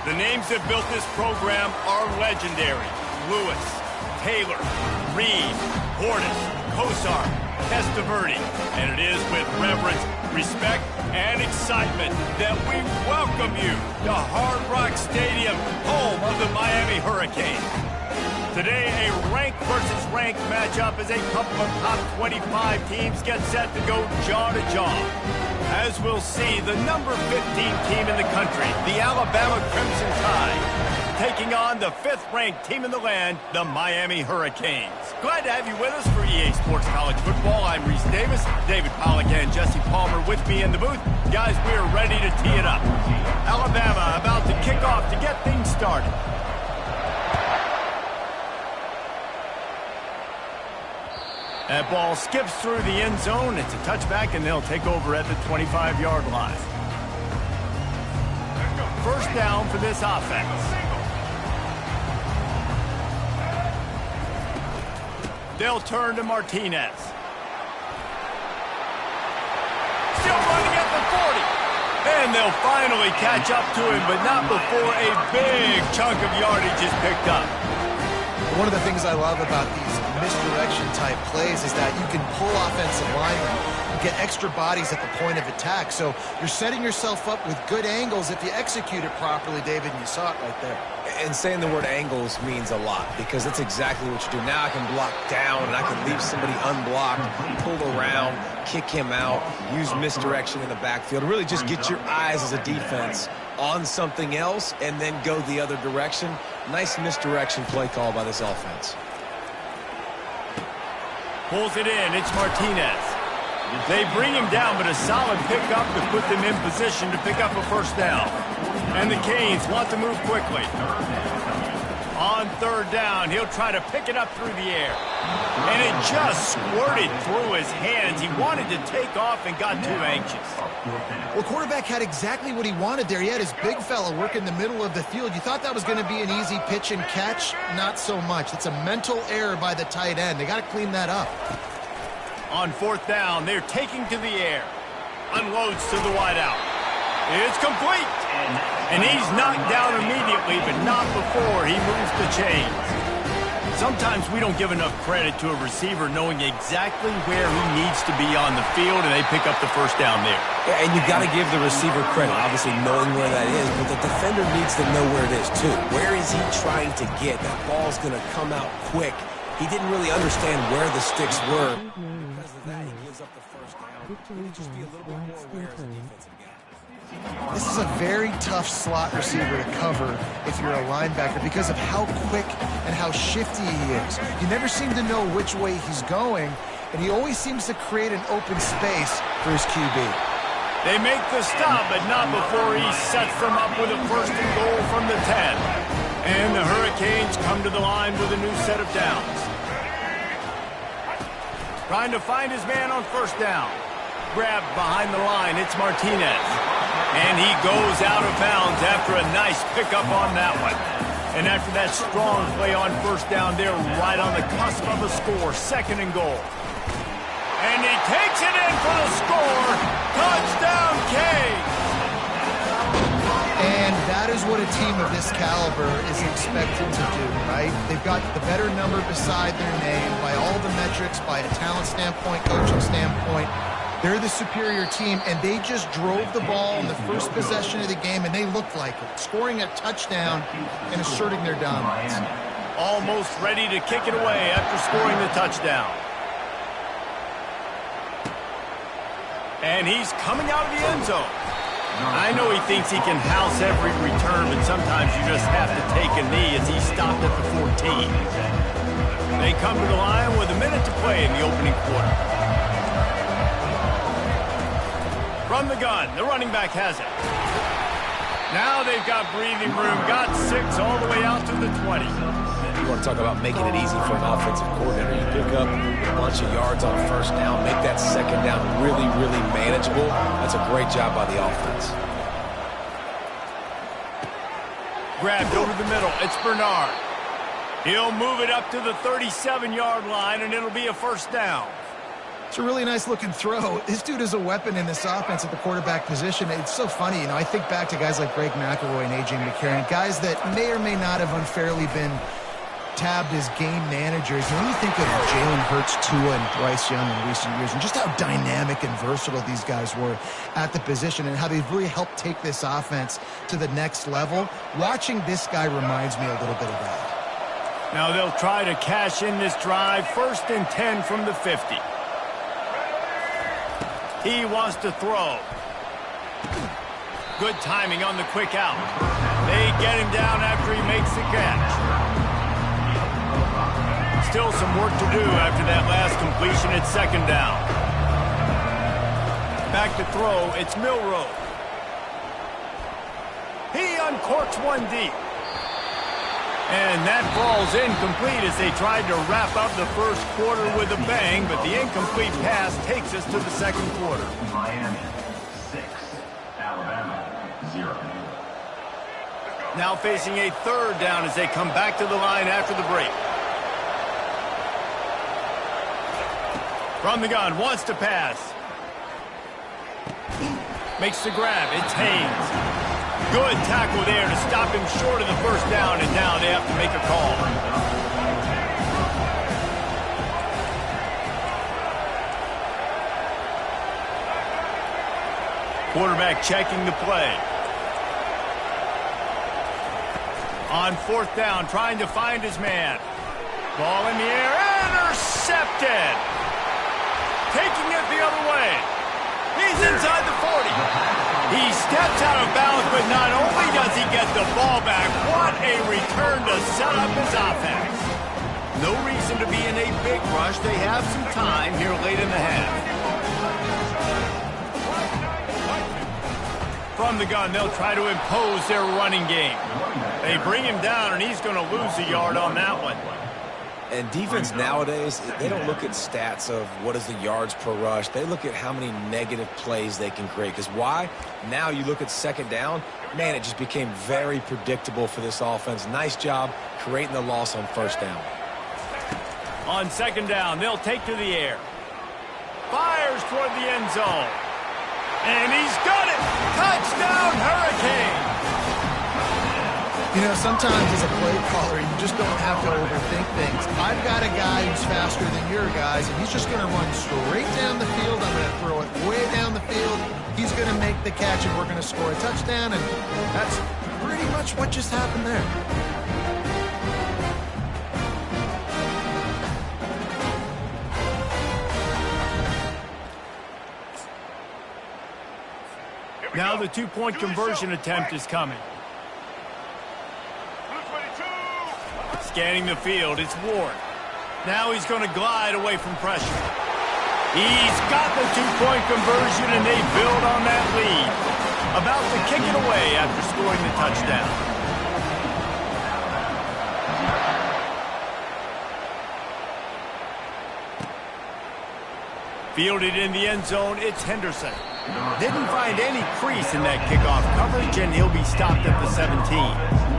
The names that built this program are legendary. Lewis, Taylor, Reed, Portis, Kosar, Testaverde. And it is with reverence, respect, and excitement that we welcome you to Hard Rock Stadium, home of the Miami Hurricanes. Today, a ranked versus ranked matchup as a couple of top 25 teams get set to go jaw to jaw. As we'll see, the number 15 team in the country, the Alabama Crimson Tide, taking on the 5th-ranked team in the land, the Miami Hurricanes. Glad to have you with us for EA Sports College Football. I'm Reese Davis, David Pollack and Jesse Palmer with me in the booth. Guys, we're ready to tee it up. Alabama about to kick off to get things started. That ball skips through the end zone. It's a touchback, and they'll take over at the 25-yard line. First down for this offense. They'll turn to Martinez. Still running at the 40. And they'll finally catch up to him, but not before a big chunk of yardage is picked up. One of the things I love about these misdirection type plays is that you can pull offensive linemen and get extra bodies at the point of attack. So you're setting yourself up with good angles if you execute it properly, David, and you saw it right there. And saying the word angles means a lot because that's exactly what you do. Now I can block down and I can leave somebody unblocked, pull around, kick him out, use misdirection in the backfield. Really just get your eyes as a defense on something else and then go the other direction. Nice misdirection play call by this offense. Pulls it in. It's Martinez. They bring him down, but a solid pickup to put them in position to pick up a first down. And the Canes want to move quickly. On third down, he'll try to pick it up through the air. And it just squirted through his hands. He wanted to take off and got too anxious. Well, quarterback had exactly what he wanted there. He had his big fella work in the middle of the field. You thought that was going to be an easy pitch and catch? Not so much. It's a mental error by the tight end. They got to clean that up. On fourth down, they're taking to the air. Unloads to the wideout. It's complete. And he's knocked down immediately, but not before he moves the chains. Sometimes we don't give enough credit to a receiver knowing exactly where he needs to be on the field, and they pick up the first down there. Yeah, and you got to give the receiver credit, obviously knowing where that is, but the defender needs to know where it is too. Where is he trying to get? That ball's going to come out quick. He didn't really understand where the sticks were. Because of that, he gives up the first down. Just be a little bit more aware as a defensive guy. This is a very tough slot receiver to cover if you're a linebacker because of how quick and how shifty he is. You never seem to know which way he's going, and he always seems to create an open space for his QB. They make the stop, but not before he sets them up with a first and goal from the 10. And the Hurricanes come to the line with a new set of downs. Trying to find his man on first down. Grabbed behind the line, it's Martinez. And he goes out of bounds after a nice pickup on that one. And after that strong play on first down, they're right on the cusp of a score, second and goal. And he takes it in for the score. Touchdown, Canes! And that is what a team of this caliber is expected to do, right? They've got the better number beside their name by all the metrics, by a talent standpoint, coaching standpoint. They're the superior team, and they just drove the ball in the first possession of the game, and they looked like it, scoring a touchdown and asserting their dominance. Almost ready to kick it away after scoring the touchdown. And he's coming out of the end zone. I know he thinks he can house every return, but sometimes you just have to take a knee as he stopped at the 14. They come to the line with a minute to play in the opening quarter. From the gun, the running back has it. Now they've got breathing room, got 6 all the way out to the 20. You want to talk about making it easy for an offensive coordinator. You pick up a bunch of yards on first down, make that second down really, really manageable. That's a great job by the offense. Grabbed over the middle, it's Bernard. He'll move it up to the 37-yard line, and it'll be a first down. It's a really nice looking throw. This dude is a weapon in this offense at the quarterback position. It's so funny. You know, I think back to guys like Greg McElroy and A.J. McCarron, guys that may or may not have unfairly been tabbed as game managers. And when you think of Jalen Hurts, Tua, and Bryce Young in recent years, and just how dynamic and versatile these guys were at the position and how they've really helped take this offense to the next level, watching this guy reminds me a little bit of that. Now they'll try to cash in this drive. 1st and 10 from the 50. He wants to throw. Good timing on the quick out. They get him down after he makes the catch. Still some work to do after that last completion at 2nd down. Back to throw, it's Milroe. He uncorks one deep. And that falls incomplete as they tried to wrap up the first quarter with a bang, but the incomplete pass takes us to the 2nd quarter. Miami 6, Alabama 0. Now facing a 3rd down as they come back to the line after the break. From the gun, wants to pass. Makes the grab, it's Haynes. Good tackle there to stop him short of the 1st down, and now they have to make a call. Quarterback checking the play. On 4th down, trying to find his man. Ball in the air, intercepted. Taking it the other way. He's inside the 40. He steps out of bounds, but not only does he get the ball back, what a return to set up his offense. No reason to be in a big rush. They have some time here late in the half. From the gun, they'll try to impose their running game. They bring him down, and he's going to lose a yard on that one. And defense nowadays, they don't look at stats of what is the yards per rush. They look at how many negative plays they can create. Because why? Now you look at 2nd down, man, it just became very predictable for this offense. Nice job creating the loss on 1st down. On 2nd down, they'll take to the air. Fires toward the end zone. And he's got it! Touchdown, Hurricane! You know, sometimes as a play caller, you just don't have to overthink things. I've got a guy who's faster than your guys, and he's just going to run straight down the field. I'm going to throw it way down the field. He's going to make the catch, and we're going to score a touchdown, and that's pretty much what just happened there. Now the 2-point conversion attempt is coming. Scanning the field, it's Ward. Now he's going to glide away from pressure. He's got the 2-point conversion, and they build on that lead. About to kick it away after scoring the touchdown. Fielded in the end zone, it's Henderson. Didn't find any crease in that kickoff coverage, and he'll be stopped at the 17.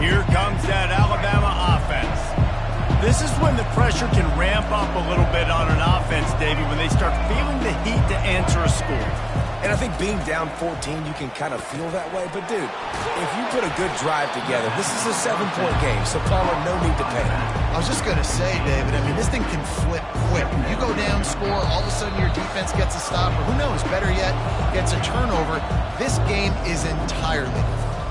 Here comes that Alabama offense. This is when the pressure can ramp up a little bit on an offense, Davey, when they start feeling the heat to answer a score. And I think being down 14, you can kind of feel that way. But, dude, if you put a good drive together, this is a 7-point game, so Palmer, no need to panic. I was just going to say, David, I mean, this thing can flip quick. You go down, score, all of a sudden your defense gets a stop, or who knows, better yet, gets a turnover. This game is entirely different.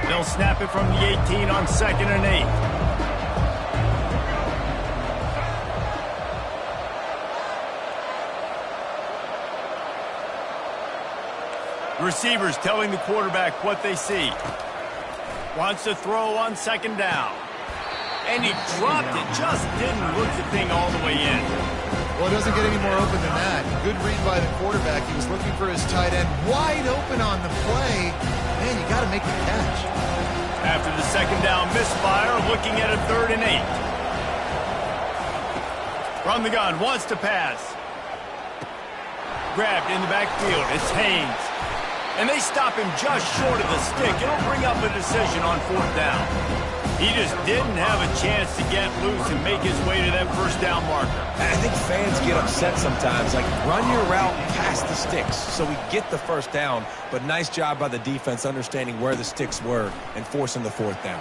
They'll snap it from the 18 on 2nd and 8. Receivers telling the quarterback what they see. Wants to throw on 2nd down. And he dropped it. Just didn't look the thing all the way in. Well, it doesn't get any more open than that. Good read by the quarterback. He was looking for his tight end. Wide open on the play. Man, you got to make the catch. After the second down misfire, looking at a 3rd and 8. From the gun, wants to pass. Grabbed in the backfield, it's Haynes. And they stop him just short of the stick. It'll bring up a decision on 4th down. He just didn't have a chance to get loose and make his way to that 1st down marker. I think fans get upset sometimes. Like, run your route past the sticks so we get the 1st down. But nice job by the defense understanding where the sticks were and forcing the 4th down.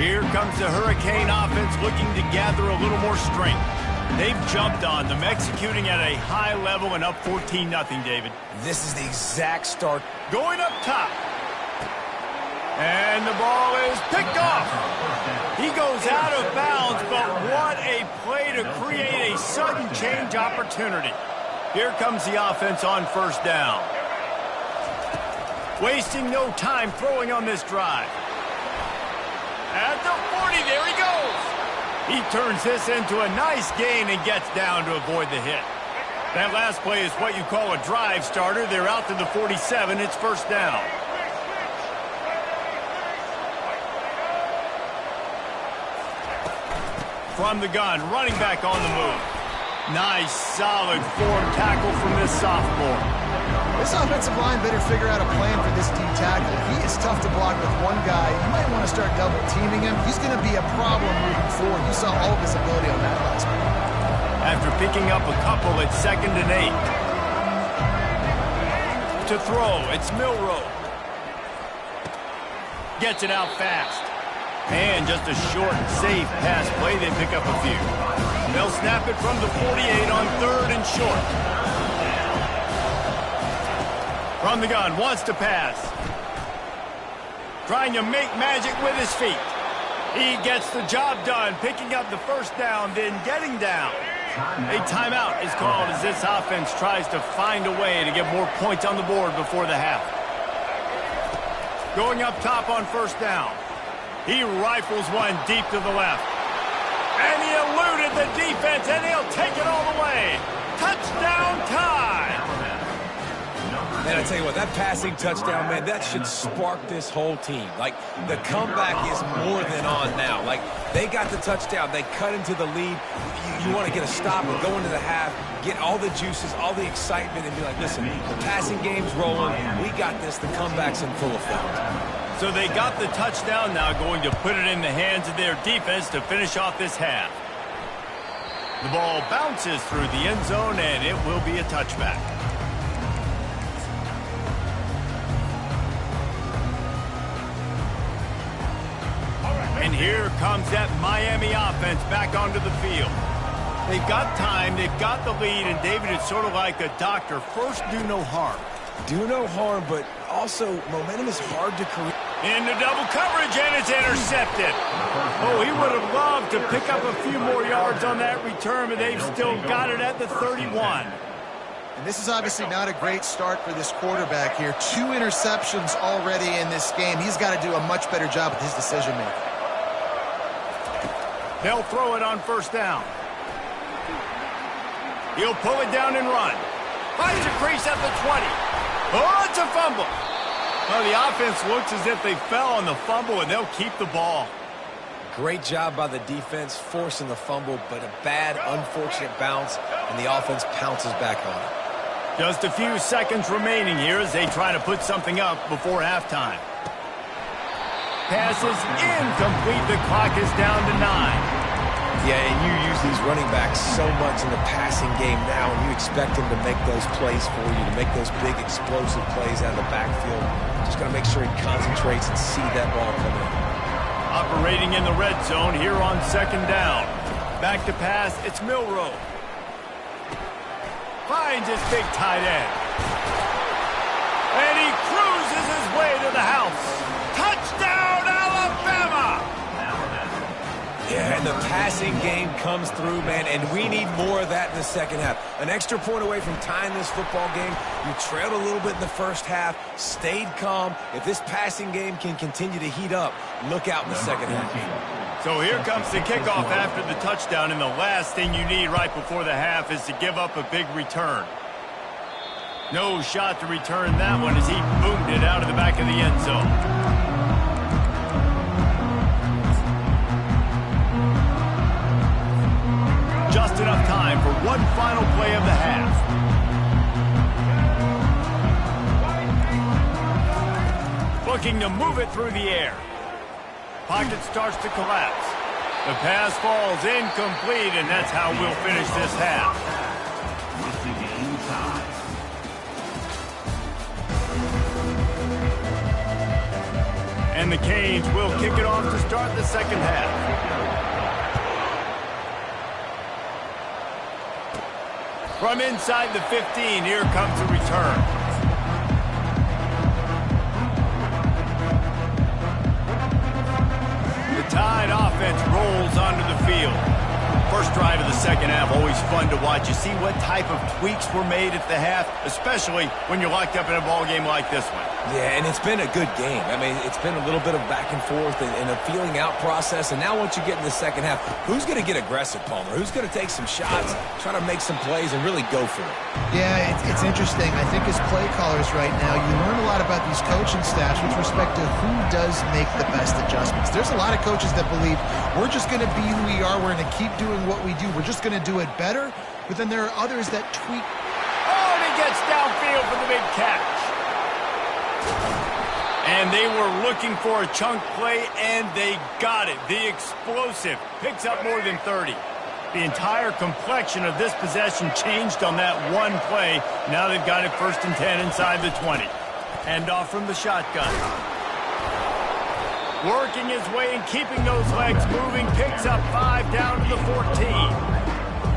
Here comes the Hurricane offense looking to gather a little more strength. They've jumped on them, executing at a high level and up 14-0, David. This is the exact start. Going up top. And the ball is picked off. He goes out of bounds, but what a play to create a sudden change opportunity. Here comes the offense on 1st down. Wasting no time throwing on this drive. At the 40, there he goes. He turns this into a nice gain and gets down to avoid the hit. That last play is what you call a drive starter. They're out to the 47. It's 1st down. From the gun, running back on the move. Nice, solid form tackle from this sophomore. This offensive line better figure out a plan for this D tackle. He is tough to block with one guy. You might want to start double teaming him. He's going to be a problem moving forward. You saw all of his ability on that last play. After picking up a couple at 2nd and 8. To throw, it's Milroe. Gets it out fast. And just a short, safe pass play. They pick up a few. They'll snap it from the 48 on 3rd and short. From the gun, wants to pass. Trying to make magic with his feet. He gets the job done, picking up the 1st down, then getting down. A timeout is called as this offense tries to find a way to get more points on the board before the half. Going up top on 1st down. He rifles one deep to the left. And he eluded the defense, and he'll take it all the way. Touchdown time! Man, I tell you what, that passing touchdown, man, that should spark this whole team. Like, the comeback is more than on now. Like, they got the touchdown. They cut into the lead. You want to get a stop and go into the half, get all the juices, all the excitement, and be like, listen, the passing game's rolling. We got this. The comeback's in full effect. So they got the touchdown now, going to put it in the hands of their defense to finish off this half. The ball bounces through the end zone, and it will be a touchback. And here comes that Miami offense back onto the field. They've got time, they've got the lead, and David, it's sort of like a doctor. First, do no harm. Do no harm, but also momentum is hard to create. Into double coverage, and it's intercepted. Oh, he would have loved to pick up a few more yards on that return, but they've still got it at the 31. And this is obviously not a great start for this quarterback here. 2 interceptions already in this game. He's got to do a much better job with his decision-making. They'll throw it on 1st down. He'll pull it down and run. Finds a crease at the 20. Oh, it's a fumble. Well, the offense looks as if they fell on the fumble, and they'll keep the ball. Great job by the defense forcing the fumble, but a bad, unfortunate bounce, and the offense pounces back on it. Just a few seconds remaining here as they try to put something up before halftime. Pass is incomplete. The clock is down to 9. Yeah, and you use these running backs so much in the passing game now, and you expect them to make those plays for you, to make those big explosive plays out of the backfield. Just got to make sure he concentrates and see that ball come in. Operating in the red zone here on 2nd down. Back to pass, it's Milroe. Finds his big tight end. And he cruises his way to the house. Touchdown, Alabama! Yeah, and the passing game comes through, man, and we need more of that in the second half. An extra point away from tying this football game. You trailed a little bit in the first half, stayed calm. If this passing game can continue to heat up, look out in the second half. So here comes the kickoff after the touchdown, and the last thing you need right before the half is to give up a big return. No shot to return that one as he boomed it out of the back of the end zone. Just enough time for one final play of the half. Looking to move it through the air. Pocket starts to collapse. The pass falls incomplete, and that's how we'll finish this half. And the Canes will kick it off to start the second half. From inside the 15, here comes the return. The Tide offense rolls onto the field. First drive of the second half, always fun to watch. You see what type of tweaks were made at the half, especially when you're locked up in a ball game like this one. Yeah, and it's been a good game. I mean, it's been a little bit of back and forth and a feeling out process. And now once you get in the second half, who's going to get aggressive, Palmer? Who's going to take some shots, try to make some plays, and really go for it? Yeah, it's interesting. I think as play callers right now, you learn a lot about these coaching staffs with respect to who does make the best adjustments. There's a lot of coaches that believe we're just going to be who we are. We're going to keep doing what we do. We're just going to do it better. But then there are others that tweak. Oh, and he gets downfield for the big catch. And they were looking for a chunk play, and they got it. The explosive picks up more than 30. The entire complexion of this possession changed on that one play. Now they've got it 1st and 10 inside the 20. Hand off from the shotgun. Working his way and keeping those legs moving. Picks up 5 down to the 14.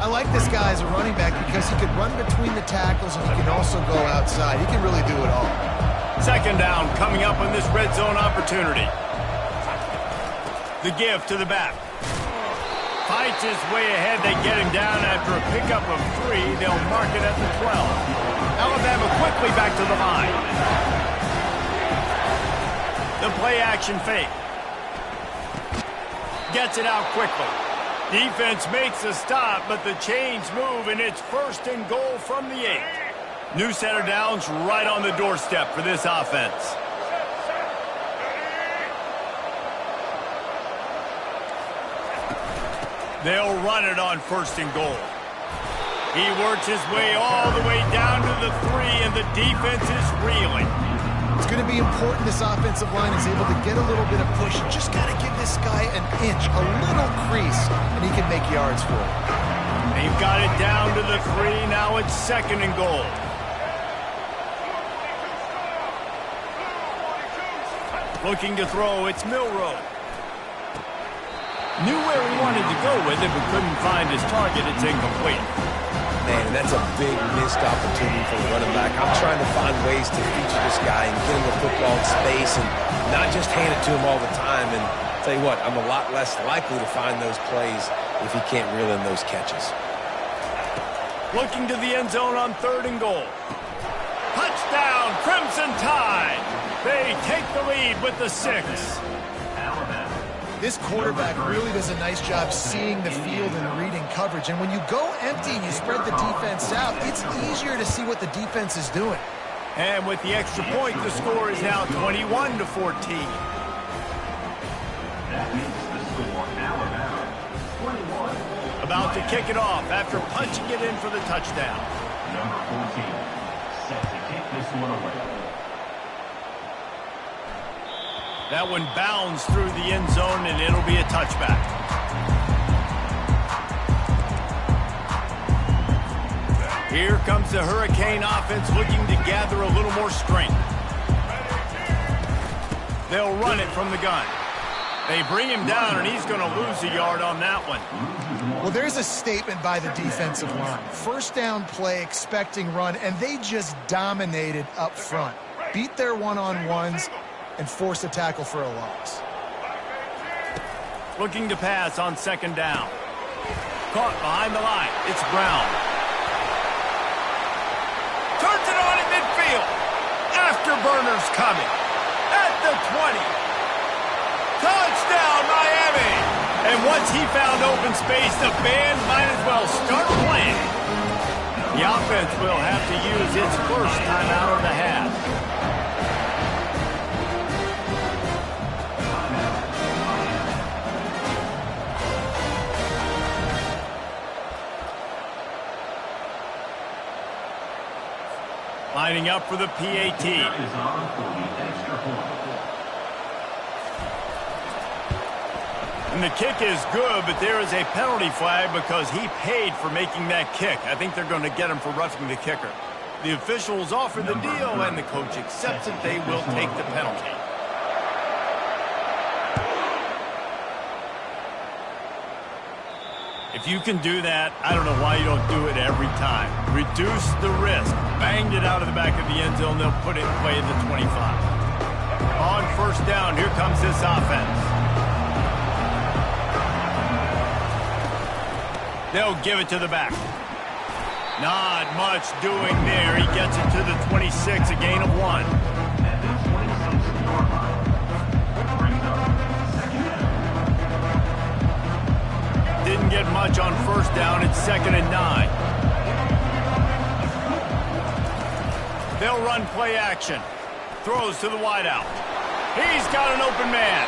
I like this guy as a running back because he could run between the tackles and he can also go outside. He can really do it all. Second down coming up on this red zone opportunity. The give to the back. Fights his way ahead. They get him down after a pickup of 3. They'll mark it at the 12. Alabama quickly back to the line. The play action fake. Gets it out quickly. Defense makes a stop, but the chains move, and it's 1st and goal from the 8. New set of downs right on the doorstep for this offense. They'll run it on 1st and goal. He works his way all the way down to the 3, and the defense is reeling. It's going to be important this offensive line is able to get a little bit of push. You just got to give this guy an inch, a little crease, and he can make yards for it. They've got it down to the 3. Now it's 2nd and goal. Looking to throw, it's Milroe. Knew where he wanted to go with it, but couldn't find his target. It's incomplete. Man, that's a big missed opportunity for the running back. I'm trying to find ways to feature this guy and get him the football in space and not just hand it to him all the time. And I'll tell you what, I'm a lot less likely to find those plays if he can't reel in those catches. Looking to the end zone on 3rd and goal. Touchdown, Crimson Tide. They take the lead with the 6. This quarterback really does a nice job seeing the field and reading coverage. And when you go empty and you spread the defense out, it's easier to see what the defense is doing. And with the extra point, the score is now 21-14. That makes the score Alabama 21. About to kick it off after punching it in for the touchdown. Number 14, set to kick this one away. That one bounds through the end zone, and it'll be a touchback. Here comes the Hurricane offense looking to gather a little more strength. They'll run it from the gun. They bring him down, and he's going to lose a yard on that one. Well, there's a statement by the defensive line. 1st down play, expecting run, and they just dominated up front. Beat their one-on-ones and force a tackle for a loss. Looking to pass on second down. Caught behind the line. It's Brown. Turns it on in midfield. Afterburners coming. At the 20. Touchdown, Miami. And once he found open space, the band might as well start playing. The offense will have to use its first timeout of the half. Lining up for the PAT. And the kick is good, but there is a penalty flag because he paid for making that kick. I think they're going to get him for roughing the kicker. The officials offer the deal, and the coach accepts it. They will take the penalty. If you can do that, I don't know why you don't do it every time. Reduce the risk. Banged it out of the back of the end zone. They'll put it in play at the 25. On first down, here comes this offense. They'll give it to the back. Not much doing there. He gets it to the 26, a gain of 1. Didn't get much on first down. It's 2nd and 9. They'll run play action. Throws to the wideout. He's got an open man.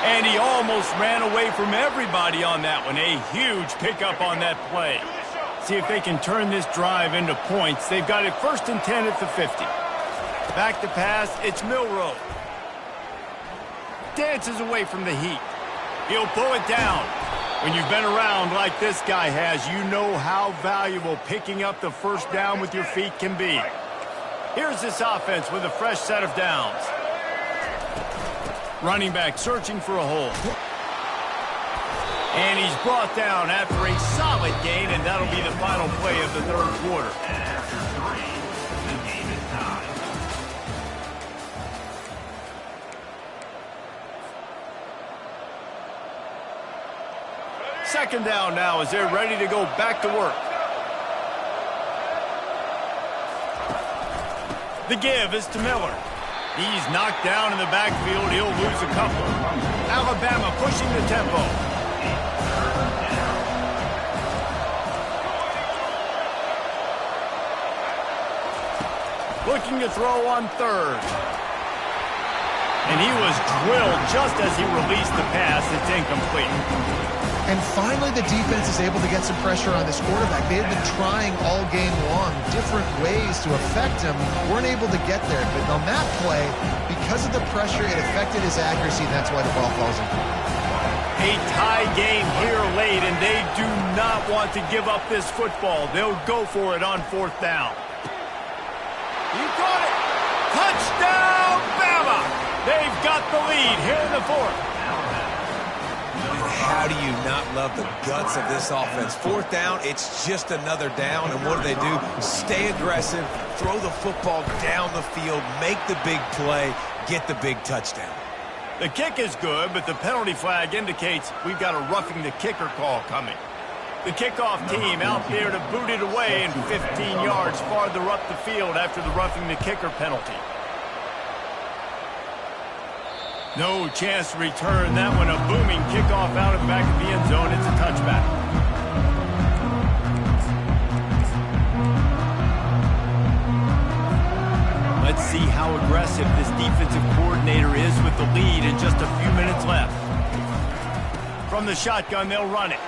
And he almost ran away from everybody on that one. A huge pickup on that play. See if they can turn this drive into points. They've got it 1st and 10 at the 50. Back to pass. It's Milroe. Dances away from the heat. He'll pull it down. When you've been around like this guy has, you know how valuable picking up the first down with your feet can be. Here's this offense with a fresh set of downs. Running back searching for a hole. And he's brought down after a solid gain, and that'll be the final play of the 3rd quarter. After 3, the game is tied. Second down now as they're ready to go back to work. The give is to Miller. He's knocked down in the backfield. He'll lose a couple. Alabama pushing the tempo. Looking to throw on 3rd. And he was drilled just as he released the pass. It's incomplete. And finally, the defense is able to get some pressure on this quarterback. They had been trying all game long different ways to affect him. Weren't able to get there. But on that play, because of the pressure, it affected his accuracy, and that's why the ball falls in. A tie game here late, and they do not want to give up this football. They'll go for it on 4th down. He caught it. Touchdown, Bama! They've got the lead here in the 4th. How do you not love the guts of this offense? 4th down, it's just another down, and what do? Stay aggressive, throw the football down the field, make the big play, get the big touchdown. The kick is good, but the penalty flag indicates we've got a roughing the kicker call coming. The kickoff team out there to boot it away and 15 yards farther up the field after the roughing the kicker penalty. No chance to return that one. A booming kickoff out of the back of the end zone. It's a touchback. Let's see how aggressive this defensive coordinator is with the lead and just a few minutes left. From the shotgun, they'll run it.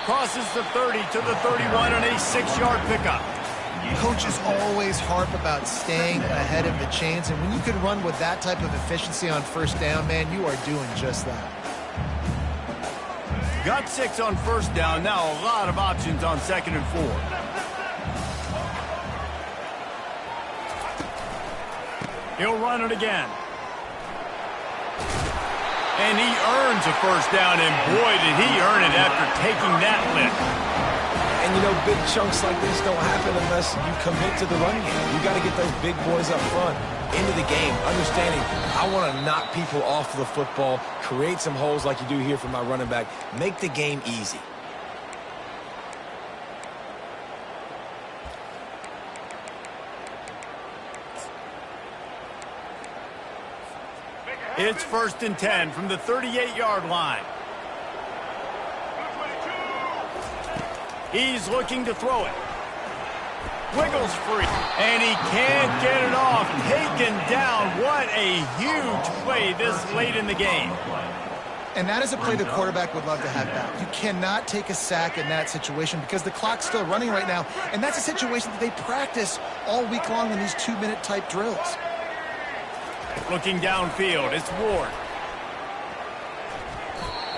Crosses the 30 to the 31 on a 6-yard pickup. Coaches always harp about staying ahead of the chains, and when you can run with that type of efficiency on first down, man, you are doing just that. Got 6 on first down. Now a lot of options on 2nd and 4. He'll run it again. And he earns a first down, and boy, did he earn it after taking that lick. And And, you know, big chunks like this don't happen unless you commit to the run game. You got to get those big boys up front into the game, understanding I want to knock people off the football, create some holes like you do here for my running back, make the game easy. It's 1st and 10 from the 38-yard line. He's looking to throw it. Wiggles free, and he can't get it off. Taken down. What a huge play this late in the game. And that is a play the quarterback would love to have back. You cannot take a sack in that situation because the clock's still running right now, and that's a situation that they practice all week long in these 2-minute type drills. Looking downfield, it's Ward.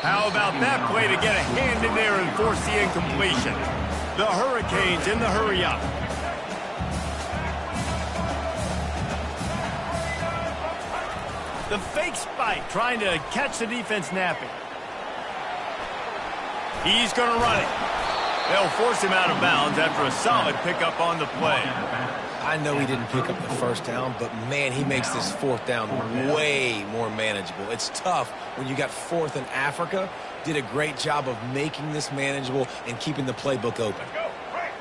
How about that play to get a hand in there and force the incompletion? The Hurricanes in the hurry-up. The fake spike, trying to catch the defense napping. He's going to run it. They'll force him out of bounds after a solid pickup on the play. I know he didn't pick up the first down, but, man, he makes this 4th down way more manageable. It's tough when you got 4th in Africa. Did a great job of making this manageable and keeping the playbook open.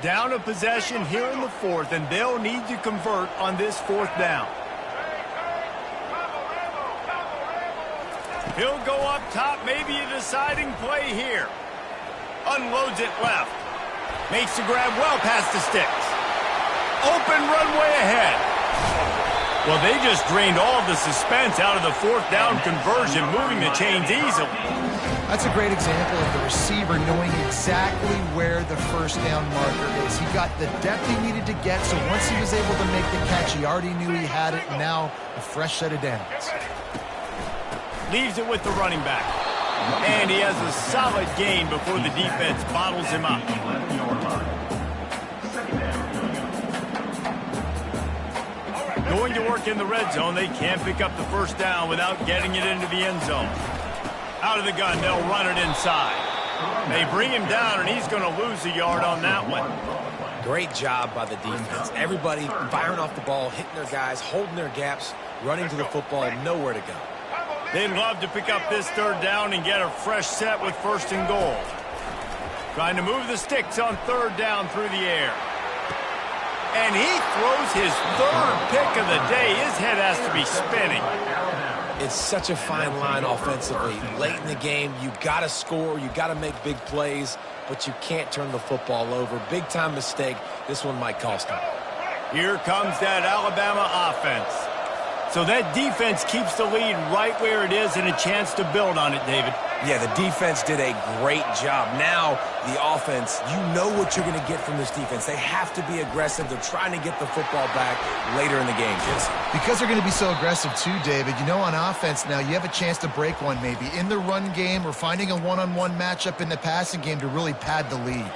Down a possession here in the 4th, and they'll need to convert on this 4th down. He'll go up top, maybe a deciding play here. Unloads it left. Makes the grab well past the sticks. Open runway ahead. Well, they just drained all the suspense out of the 4th down conversion, moving the chains easily. That's a great example of the receiver knowing exactly where the 1st down marker is. He got the depth he needed to get, so once he was able to make the catch, he already knew he had it, and now a fresh set of downs. Leaves it with the running back. And he has a solid gain before the defense bottles him up. Going to work in the red zone. They can't pick up the 1st down without getting it into the end zone. Out of the gun, they'll run it inside. They bring him down, and he's going to lose a yard on that one. Great job by the defense. Everybody firing off the ball, hitting their guys, holding their gaps, running to the football, nowhere to go. They'd love to pick up this 3rd down and get a fresh set with 1st and goal. Trying to move the sticks on 3rd down through the air. And he throws his 3rd pick of the day. His head has to be spinning. It's such a fine line offensively. Late in the game, you got to score, you got to make big plays, but you can't turn the football over. Big-time mistake. This one might cost him. Here comes that Alabama offense. So that defense keeps the lead right where it is and a chance to build on it, David. Yeah, the defense did a great job. Now, the offense, you know what you're going to get from this defense. They have to be aggressive. They're trying to get the football back later in the game, Jesse. Because they're going to be so aggressive too, David, you know, on offense now, you have a chance to break one maybe in the run game or finding a one-on-one matchup in the passing game to really pad the lead.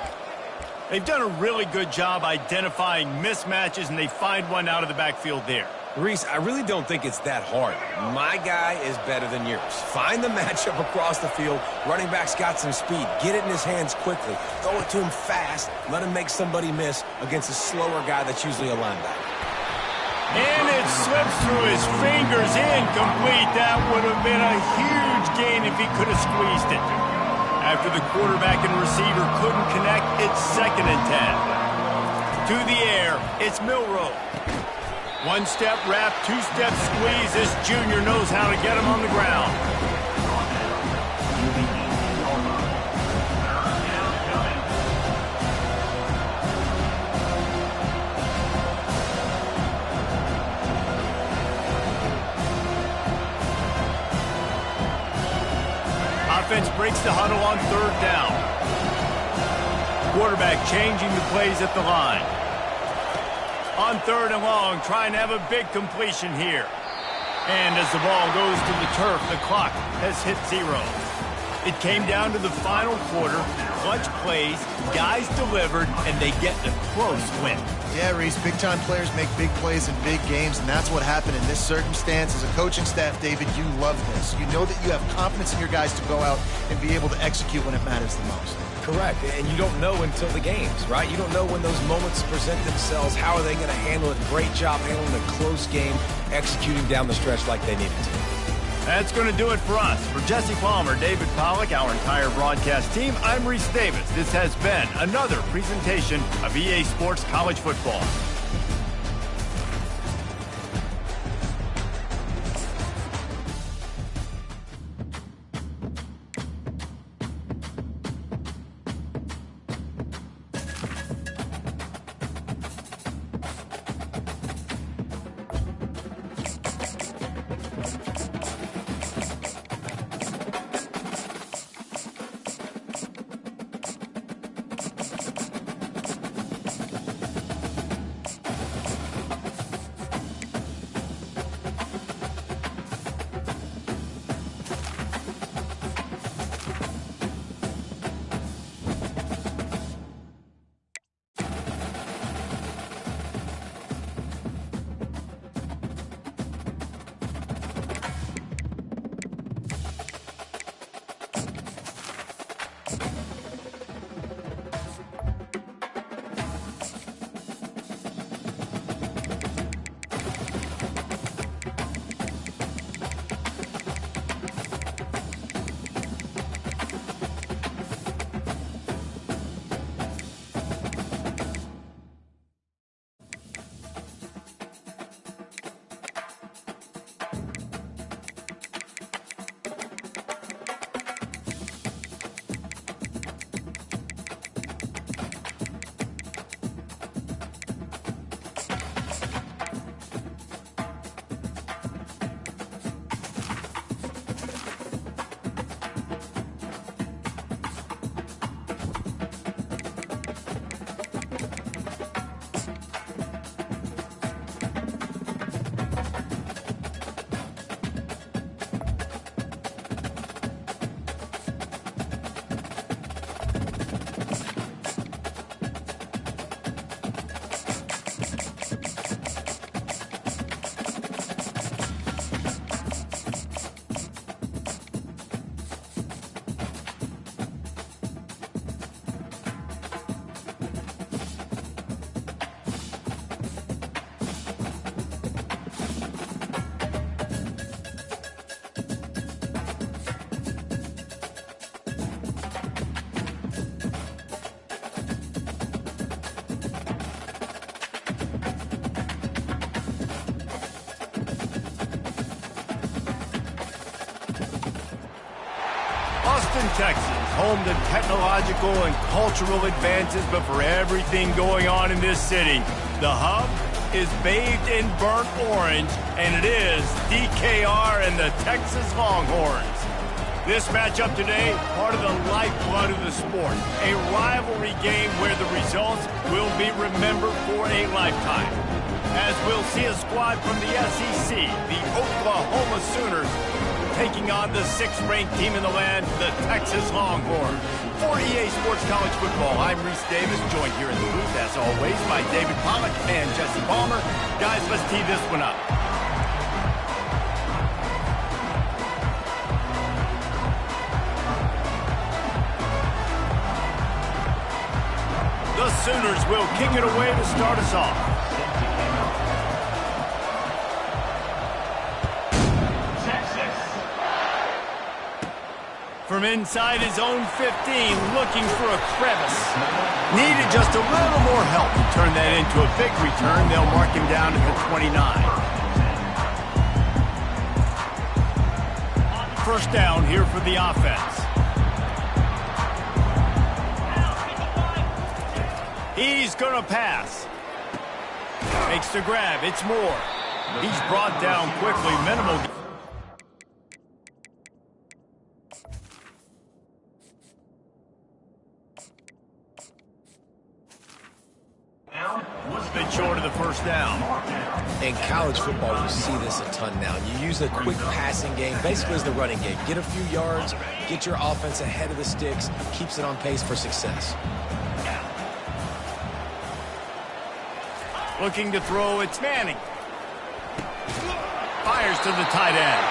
They've done a really good job identifying mismatches, and they find one out of the backfield there. Reese, I really don't think it's that hard. My guy is better than yours. Find the matchup across the field. Running back's got some speed. Get it in his hands quickly. Throw it to him fast. Let him make somebody miss against a slower guy that's usually a linebacker. And it slips through his fingers, incomplete. That would have been a huge gain if he could have squeezed it. After the quarterback and receiver couldn't connect, it's 2nd and 10. To the air, it's Milroe. 1-step wrap, 2-step squeeze. This junior knows how to get him on the ground. Offense breaks the huddle on 3rd down. Quarterback changing the plays at the line. On 3rd and long, trying to have a big completion here. And as the ball goes to the turf, the clock has hit 0. It came down to the final quarter. Clutch plays, guys delivered, and they get the close win. Yeah, Reese, big-time players make big plays in big games, and that's what happened in this circumstance. As a coaching staff, David, you love this. You know that you have confidence in your guys to go out and be able to execute when it matters the most. Correct, and you don't know until the games, right? You don't know when those moments present themselves. How are they going to handle it? Great job handling a close game, executing down the stretch like they needed to. That's going to do it for us. For Jesse Palmer, David Pollack, our entire broadcast team, I'm Reese Davis. This has been another presentation of EA Sports College Football. Austin, Texas, home to technological and cultural advances, but for everything going on in this city, the hub is bathed in burnt orange, and it is DKR and the Texas Longhorns. This matchup today, part of the lifeblood of the sport, a rivalry game where the results will be remembered for a lifetime. As we'll see a squad from the SEC, the Oklahoma Sooners, taking on the 6th-ranked team in the land, the Texas Longhorns. For EA Sports College Football, I'm Reese Davis, joined here in the booth, as always, by David Pollack and Jesse Palmer. Guys, let's tee this one up. The Sooners will kick it away to start us off. From inside his own 15, looking for a crevice. Needed just a little more help to turn that into a big return. They'll mark him down at the 29. First down here for the offense. He's going to pass. Makes the grab. It's Moore. He's brought down quickly. Minimal. Bit short of the first down. In college football, you see this a ton now. You use a quick passing game, basically as the running game. Get a few yards, get your offense ahead of the sticks, keeps it on pace for success. Looking to throw, it's Manning. Fires to the tight end.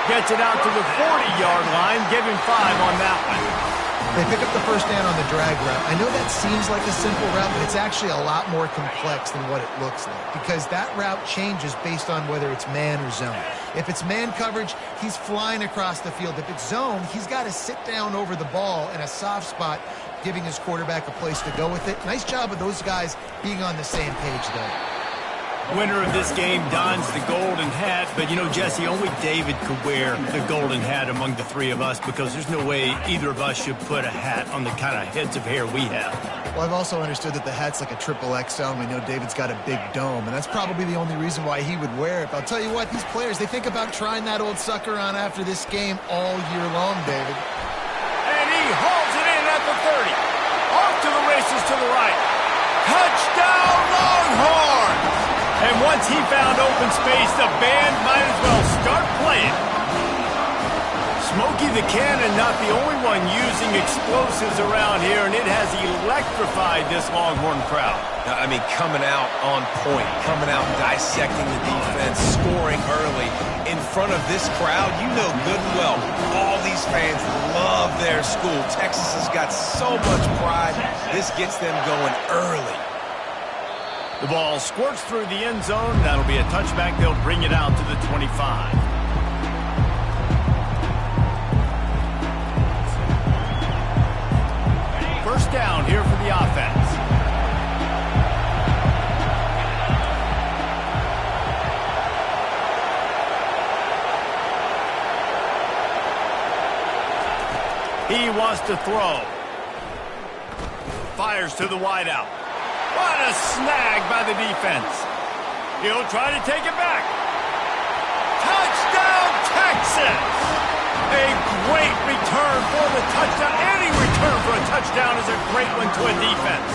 Gets it out to the 40-yard line. Give him 5 on that one. They pick up the first down on the drag route. I know that seems like a simple route, but it's actually a lot more complex than what it looks like because that route changes based on whether it's man or zone. If it's man coverage, he's flying across the field. If it's zone, he's got to sit down over the ball in a soft spot, giving his quarterback a place to go with it. Nice job of those guys being on the same page there. Winner of this game dons the golden hat, but you know, Jesse, only David could wear the golden hat among the three of us because there's no way either of us should put a hat on the kind of heads of hair we have. Well, I've also understood that the hat's like a triple XL, and we know David's got a big dome, and that's probably the only reason why he would wear it. But I'll tell you what, these players, they think about trying that old sucker on after this game all year long, David. And he hauls it in at the 30. Off to the races to the right. Touchdown, Longhorns! And once he found open space, the band might as well start playing. Smokey the Cannon, not the only one using explosives around here, and it has electrified this Longhorn crowd. I mean, coming out on point, coming out dissecting the defense, scoring early in front of this crowd. You know good and well, all these fans love their school. Texas has got so much pride. This gets them going early. The ball squirts through the end zone. That'll be a touchback. They'll bring it out to the 25. First down here for the offense. He wants to throw. Fires to the wideout. What a snag by the defense. He'll try to take it back. Touchdown, Texas! A great return for the touchdown. Any return for a touchdown is a great one to a defense.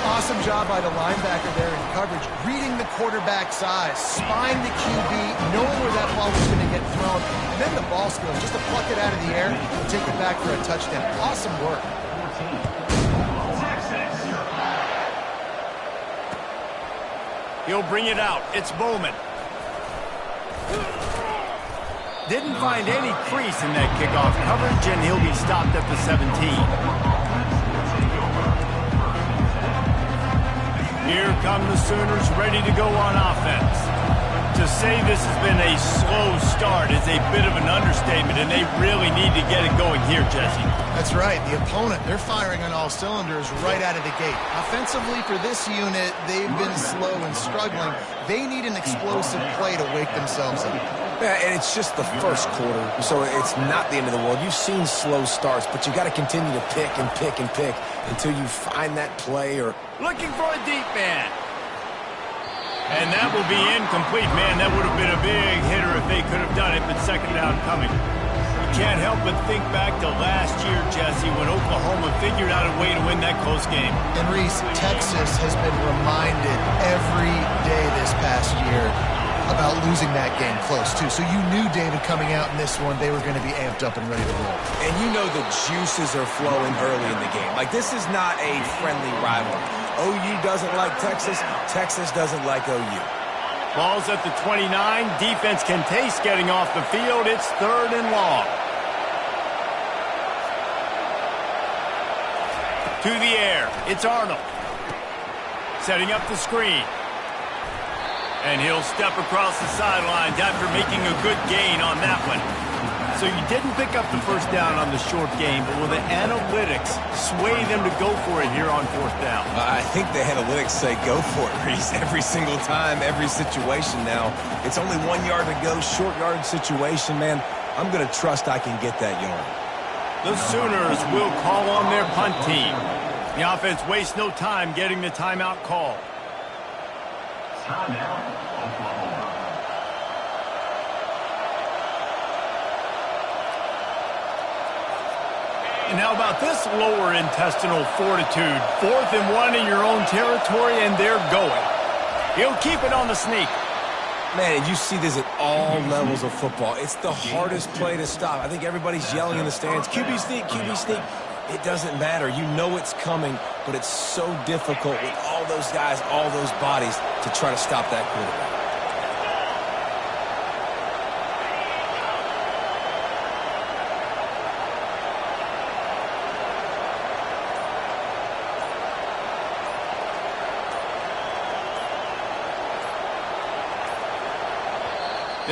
Awesome job by the linebacker there in coverage, reading the quarterback's eyes, spying the QB, knowing where that ball was going to get thrown, and then the ball skills, just to pluck it out of the air and take it back for a touchdown. Awesome work. He'll bring it out. It's Bowman. Didn't find any crease in that kickoff coverage, and he'll be stopped at the 17. Here come the Sooners ready to go on offense. To say this has been a slow start is a bit of an understatement, and they really need to get it going here, Jesse. That's right. The opponent, they're firing on all cylinders right out of the gate. Offensively for this unit, they've been slow and struggling. They need an explosive play to wake themselves up. Yeah, and it's just the first quarter, so it's not the end of the world. You've seen slow starts, but you got to continue to pick and pick and pick until you find that play or... Looking for a deep man. And that will be incomplete. Man, that would have been a big hitter if they could have done it, but second down coming. You can't help but think back to last year, Jesse, when Oklahoma figured out a way to win that close game. And Reese, Texas has been reminded every day this past year about losing that game close, too. So you knew, David, coming out in this one, they were going to be amped up and ready to roll. And you know the juices are flowing early in the game. Like, this is not a friendly rival. OU doesn't like Texas. Texas doesn't like OU. Ball's at the 29. Defense can taste getting off the field. It's 3rd and long. To the air. It's Arnold. Setting up the screen. And he'll step across the sidelines after making a good gain on that one. So you didn't pick up the first down on the short game, but will the analytics sway them to go for it here on 4th down? I think the analytics say go for it, Reese. Every single time, every situation now. It's only 1 yard to go, short yard situation, man. I'm going to trust I can get that yard. The Sooners will call on their punt team. The offense wastes no time getting the timeout call. Timeout, Oklahoma. And how about this lower intestinal fortitude? 4th and 1 in your own territory, and they're going. He'll keep it on the sneak. Man, you see this at all levels of football. It's the hardest play to stop. I think everybody's yelling in the stands, QB sneak, QB sneak. It doesn't matter. You know it's coming, but it's so difficult with all those guys, all those bodies to try to stop that quarterback.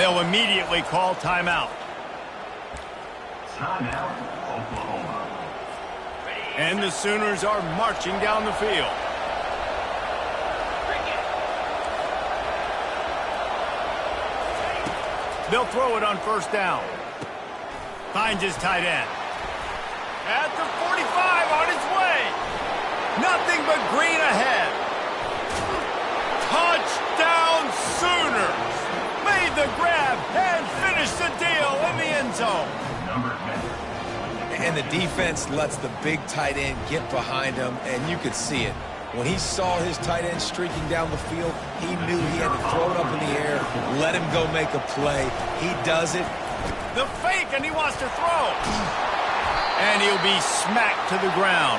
They'll immediately call timeout. Timeout, Oklahoma. And the Sooners are marching down the field. They'll throw it on first down. Finds his tight end. At the 45, on its way. Nothing but green ahead. Touchdown Sooners. Made the grab and finished the deal in the end zone. And the defense lets the big tight end get behind him, and you could see it. When he saw his tight end streaking down the field, he knew he had to throw it up in the air, let him go make a play. He does it. The fake, and he wants to throw. And he'll be smacked to the ground.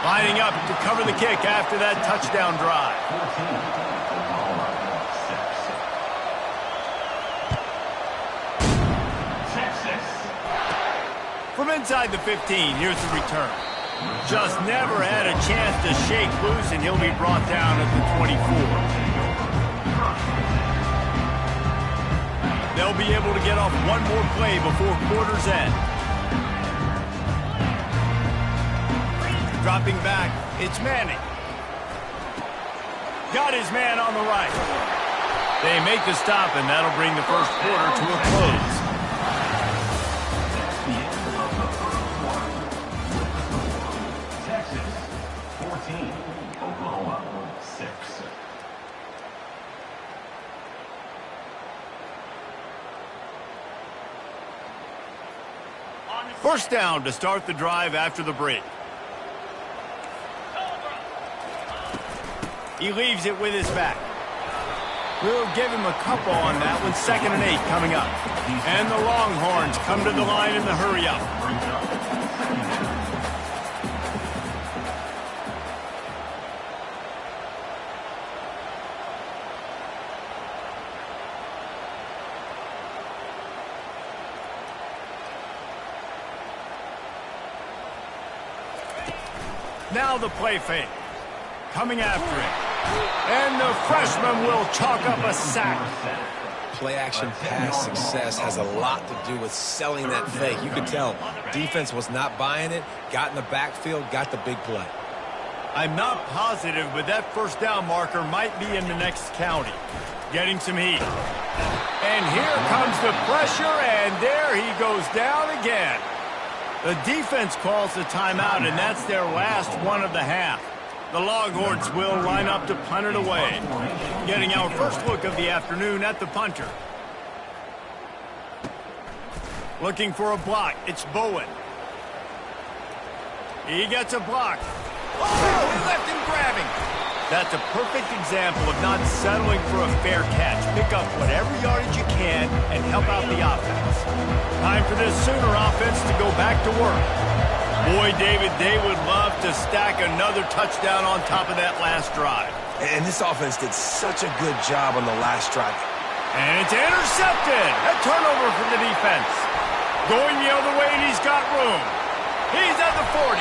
Lining up to cover the kick after that touchdown drive. From inside the 15, here's the return. Just never had a chance to shake loose, and he'll be brought down at the 24. They'll be able to get off one more play before quarter's end. Dropping back, it's Manning. Got his man on the right. They make the stop, and that'll bring the first quarter to a close. Texas 14, Oklahoma 6. First down to start the drive after the break. He leaves it with his back. We'll give him a couple on that one. 2nd and 8 coming up. And the Longhorns come to the line in the hurry-up. Now the play fake. Coming after it. And the freshman will chalk up a sack. Play-action pass success has a lot to do with selling that fake. You could tell defense was not buying it, got in the backfield, got the big play. I'm not positive, but that first down marker might be in the next county. Getting some heat. And here comes the pressure, and there he goes down again. The defense calls the timeout, and that's their last one of the half. The Longhorns will line up to punt it away. Getting our first look of the afternoon at the punter. Looking for a block. It's Bowen. He gets a block. Oh, he left him grabbing. That's a perfect example of not settling for a fair catch. Pick up whatever yardage you can and help out the offense. Time for this Sooner offense to go back to work. Boy, David, they would love to stack another touchdown on top of that last drive. And this offense did such a good job on the last drive. And it's intercepted. A turnover for the defense. Going the other way, and he's got room. He's at the 40.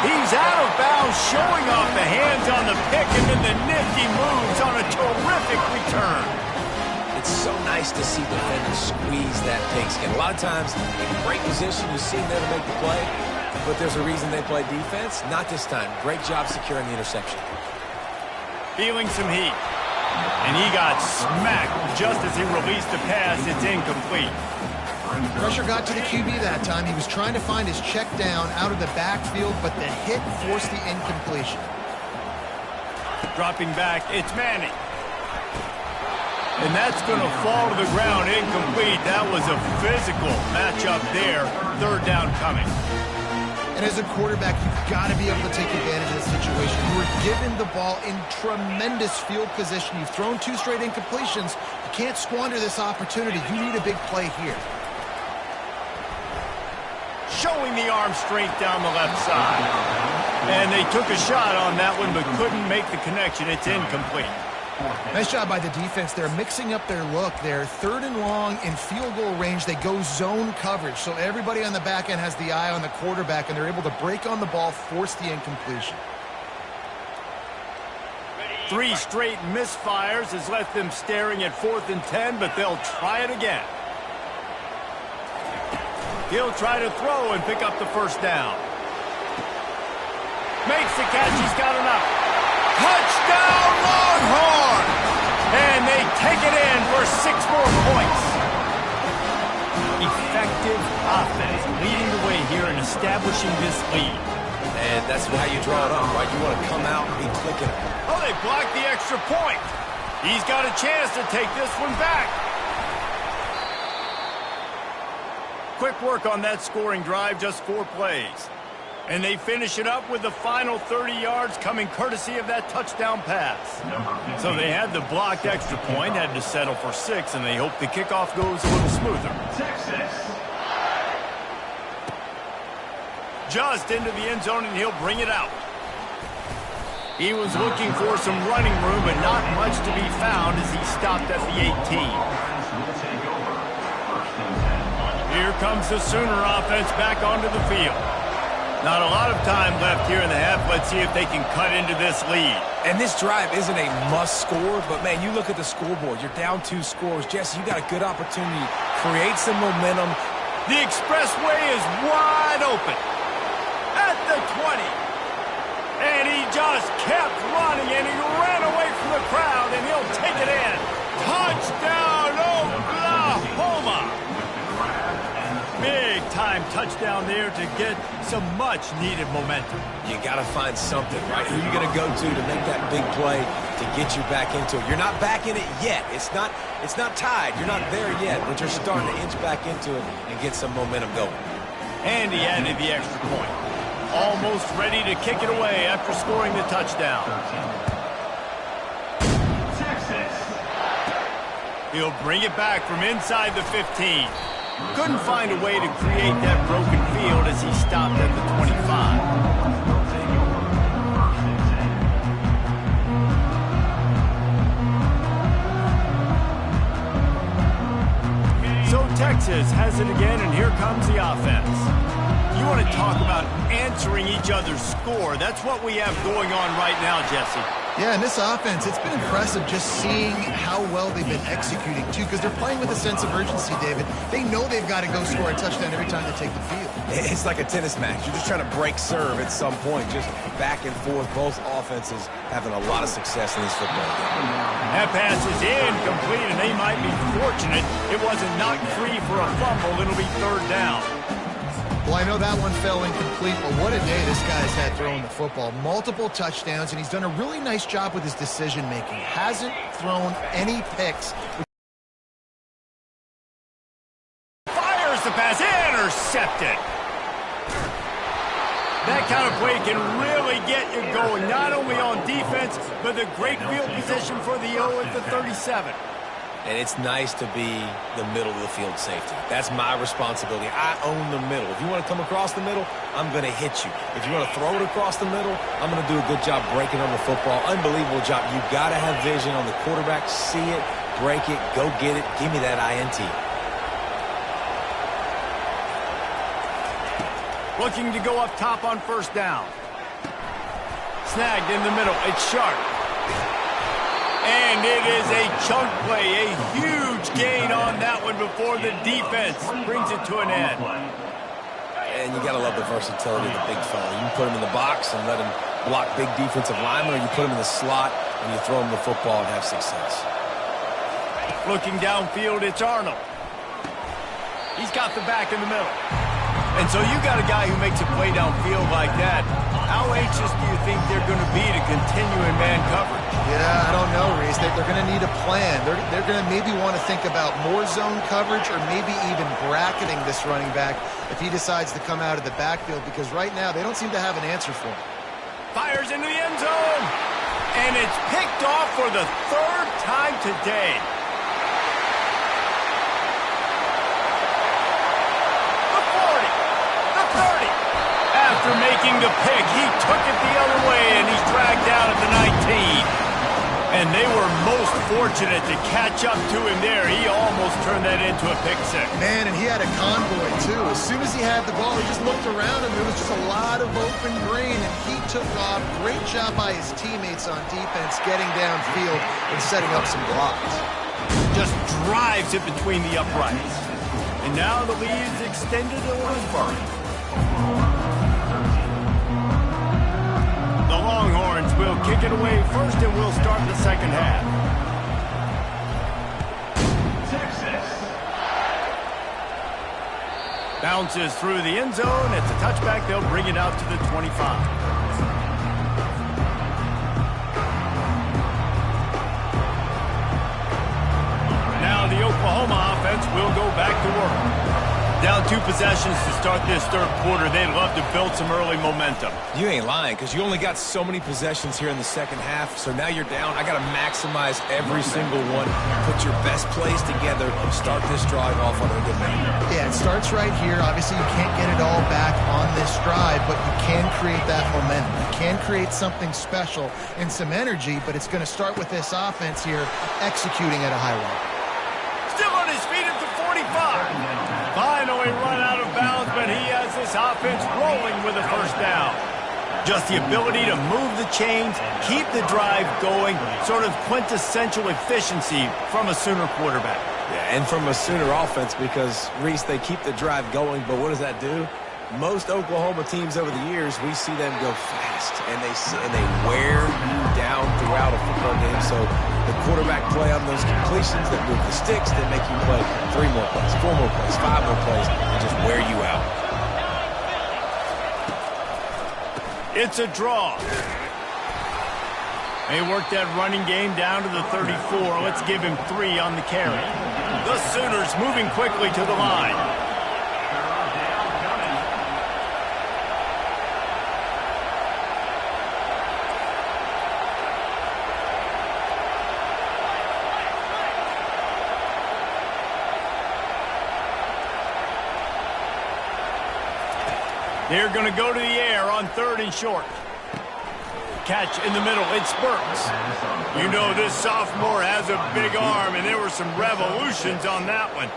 He's out of bounds, showing off the hands on the pick, and then the nifty moves on a terrific return. It's so nice to see defenders squeeze that pigskin. A lot of times, in great position, you see them there to make the play, but there's a reason they play defense. Not this time. Great job securing the interception. Feeling some heat. And he got smacked just as he released the pass. It's incomplete. Pressure got to the QB that time. He was trying to find his check down out of the backfield, but the hit forced the incompletion. Dropping back, it's Manning. And that's going to fall to the ground incomplete. That was a physical matchup there. 3rd down coming. And as a quarterback, you've got to be able to take advantage of the situation. You were given the ball in tremendous field position. You've thrown 2 straight incompletions. You can't squander this opportunity. You need a big play here. Showing the arm strength down the left side. And they took a shot on that one, but couldn't make the connection. It's incomplete. Nice job by the defense. They're mixing up their look. They're 3rd and long in field goal range. They go zone coverage. So everybody on the back end has the eye on the quarterback, and they're able to break on the ball, force the incompletion. 3 straight misfires has left them staring at 4th and 10, but they'll try it again. He'll try to throw and pick up the first down. Makes the catch. He's got enough. Touchdown, Longhorn! And they take it in for 6 more points. Effective offense leading the way here in establishing this lead. And that's how you draw it up, right? You want to come out and be clicking. Oh, they blocked the extra point. He's got a chance to take this one back. Quick work on that scoring drive, just 4 plays. And they finish it up with the final 30 yards coming courtesy of that touchdown pass. So they had the blocked extra point, had to settle for 6, and they hope the kickoff goes a little smoother. Just into the end zone, and he'll bring it out. He was looking for some running room, but not much to be found as he stopped at the 18. Here comes the Sooner offense back onto the field. Not a lot of time left here in the half. Let's see if they can cut into this lead. And this drive isn't a must score, but, man, you look at the scoreboard. You're down 2 scores. Jesse, you got a good opportunity. Create some momentum. The expressway is wide open. At the 20. And he just kept running, and he ran away from the crowd, and he'll take it in. Touchdown, Oklahoma! Big-time touchdown there to get some much-needed momentum. You got to find something, right? Who are you going to go to make that big play to get you back into it? You're not back in it yet. It's not tied. You're not there yet, but you're starting to inch back into it and get some momentum going. And he added the extra point. Almost ready to kick it away after scoring the touchdown. He'll bring it back from inside the 15. Couldn't find a way to create that broken field as he stopped at the 25. So Texas has it again, and here comes the offense. You want to talk about answering each other's score. That's what we have going on right now, Jesse. Yeah, and this offense, it's been impressive just seeing how well they've been executing, too, because they're playing with a sense of urgency, David. They know they've got to go score a touchdown every time they take the field. It's like a tennis match. You're just trying to break serve at some point, just back and forth. Both offenses having a lot of success in this football game. That pass is incomplete, and they might be fortunate it wasn't knocked free for a fumble. It'll be 3rd down. Well, I know that one fell incomplete, but what a day this guy's had throwing the football. Multiple touchdowns, and he's done a really nice job with his decision-making. Hasn't thrown any picks. Fires the pass, intercepted. That kind of play can really get you going, not only on defense, but the great field position for the O at the 37. And it's nice to be the middle of the field safety. That's my responsibility. I own the middle. If you want to come across the middle, I'm going to hit you. If you want to throw it across the middle, I'm going to do a good job breaking on the football. Unbelievable job. You've got to have vision on the quarterback. See it, break it, go get it. Give me that INT. Looking to go up top on 1st down. Snagged in the middle. It's Sharp. And it is a chunk play, a huge gain on that one before the defense brings it to an end. And you got to love the versatility of the big fella. You can put him in the box and let him block big defensive linemen, or you put him in the slot and you throw him the football and have success. Looking downfield, it's Arnold. He's got the back in the middle. And so you got a guy who makes a play downfield like that. How anxious do you think they're going to be to continue in man coverage? Yeah, I don't know, Reese. They're going to need a plan. They're going to maybe want to think about more zone coverage or maybe even bracketing this running back if he decides to come out of the backfield, because right now they don't seem to have an answer for him. Fires into the end zone. And it's picked off for the 3rd time today. The 40. The 30. After making the pick, he took it the other way, and he's dragged down at the 19. And they were most fortunate to catch up to him there. He almost turned that into a pick six. Man, and he had a convoy, too. As soon as he had the ball, he just looked around him. There was just a lot of open green, and he took off. Great job by his teammates on defense, getting downfield and setting up some blocks. Just drives it between the uprights. And now the lead's extended a little further. The Longhorns will kick it away first, and we'll start the second half. Texas. Bounces through the end zone. It's a touchback. They'll bring it out to the 25. Now the Oklahoma offense will go back to work. Down 2 possessions to start this third quarter. They'd love to build some early momentum. You ain't lying, because you only got so many possessions here in the second half, so now you're down. I got to maximize every single one. Put your best plays together. Start this drive off on a good note. Yeah, it starts right here. Obviously, you can't get it all back on this drive, but you can create that momentum. You can create something special and some energy, but it's going to start with this offense here executing at a high level. Still on his feet at the 45. Finally run out of bounds, but he has this offense rolling with a first down. Just the ability to move the chains, keep the drive going, sort of quintessential efficiency from a Sooner quarterback. Yeah, and from a Sooner offense, because, Reese, they keep the drive going, but what does that do? Most Oklahoma teams over the years, we see them go fast, and they wear you down throughout a football game. So the quarterback play on those completions that move the sticks, that make you play 3 more plays, 4 more plays, 5 more plays, and just wear you out. It's a draw. They work that running game down to the 34. Let's give him 3 on the carry. The Sooners moving quickly to the line. They're going to go to the air on 3rd and short. Catch in the middle. It's Burks. You know this sophomore has a big arm, and there were some revolutions on that one.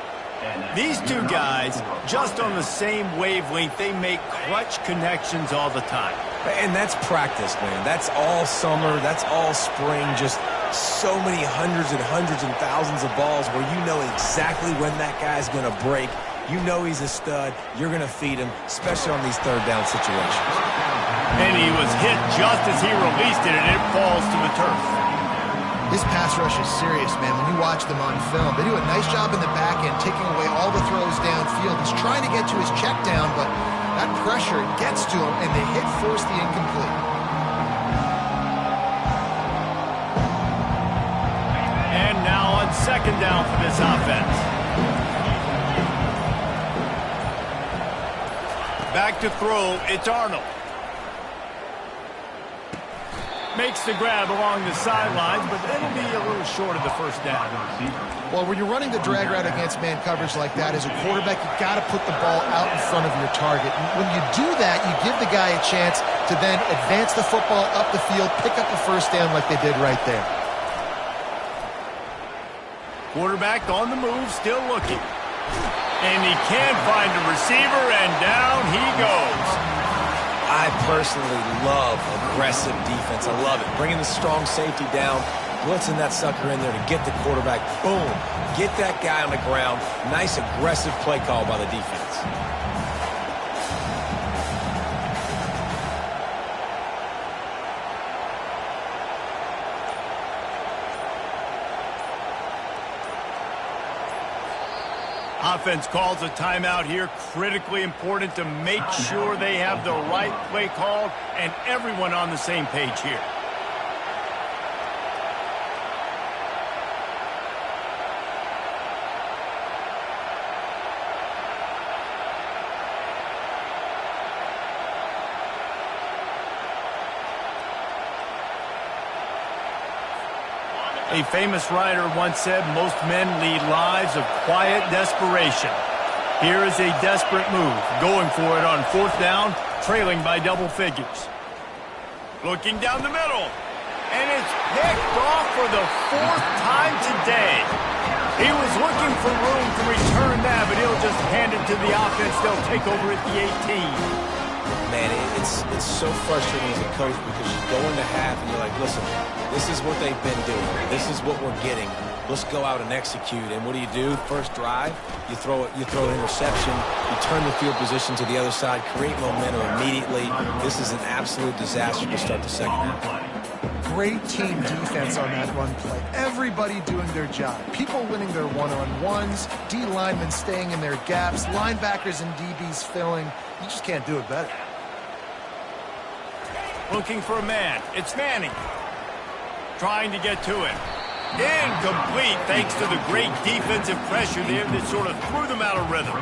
These 2 guys, just on the same wavelength, they make clutch connections all the time. And that's practice, man. That's all summer. That's all spring. Just so many hundreds and thousands of balls where you know exactly when that guy's going to break. You know he's a stud. You're going to feed him, especially on these 3rd down situations. And he was hit just as he released it, and it falls to the turf. This pass rush is serious, man. When you watch them on film, they do a nice job in the back end, taking away all the throws downfield. He's trying to get to his check down, but that pressure gets to him, and they force the incomplete. And now on 2nd down for this offense. Back to throw, it's Arnold. Makes the grab along the sidelines, but it'll be a little short of the first down. Well, when you're running the drag route against man coverage like that, as a quarterback, you've got to put the ball out in front of your target. And when you do that, you give the guy a chance to then advance the football up the field, pick up a first down like they did right there. Quarterback on the move, still looking. And he can't find a receiver, and down he goes. I personally love aggressive defense. I love it. Bringing the strong safety down, blitzing that sucker in there to get the quarterback. Boom. Get that guy on the ground. Nice aggressive play call by the defense. Offense calls a timeout here. Critically important to make sure they have the right play called and everyone on the same page here. A famous writer once said, most men lead lives of quiet desperation. Here is a desperate move, going for it on 4th down, trailing by double figures. Looking down the middle, And it's picked off for the 4th time today. He was looking for room to return that, but he'll just hand it to the offense. They'll take over at the 18. Man, it's so frustrating as a coach because you go into half and you're like, listen, this is what they've been doing. This is what we're getting. Let's go out and execute. And what do? First drive, you throw an interception, you turn the field position to the other side, create momentum immediately. This is an absolute disaster to start the second half. Great team defense on that run play. Everybody doing their job. People winning their one-on-ones, D linemen staying in their gaps, linebackers and DBs filling. You just can't do it better. Looking for a man. It's Manning. Trying to get to it. Incomplete thanks to the great defensive pressure there that sort of threw them out of rhythm.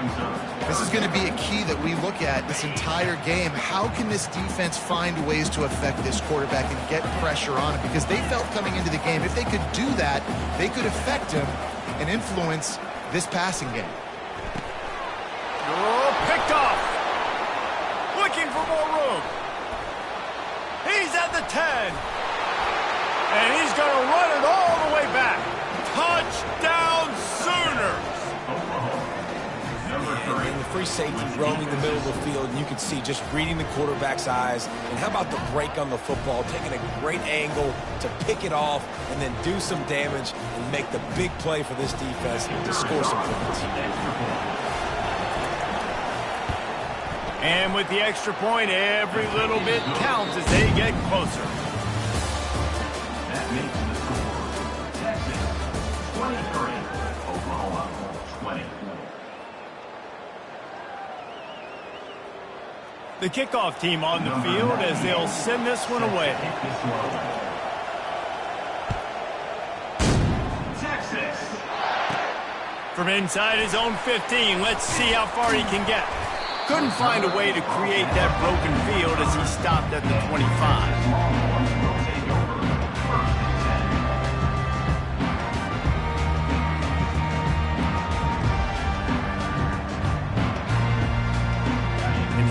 This is going to be a key that we look at this entire game. How can this defense find ways to affect this quarterback and get pressure on him? Because they felt coming into the game, if they could do that, they could affect him and influence this passing game. Oh, picked off. Looking for more room. He's at the 10. And he's going to run it all the way back. Touchdown Sooners! And the free safety roaming the middle of the field, and you can see just reading the quarterback's eyes. And how about the break on the football, taking a great angle to pick it off and then do some damage and make the big play for this defense to score some points. And with the extra point, every little bit counts as they get closer. That makes the score Texas 23, Oklahoma 20. The kickoff team on the field as they'll send this one away. Texas. From inside his own 15, let's see how far he can get. Couldn't find a way to create that broken field as he stopped at the 25.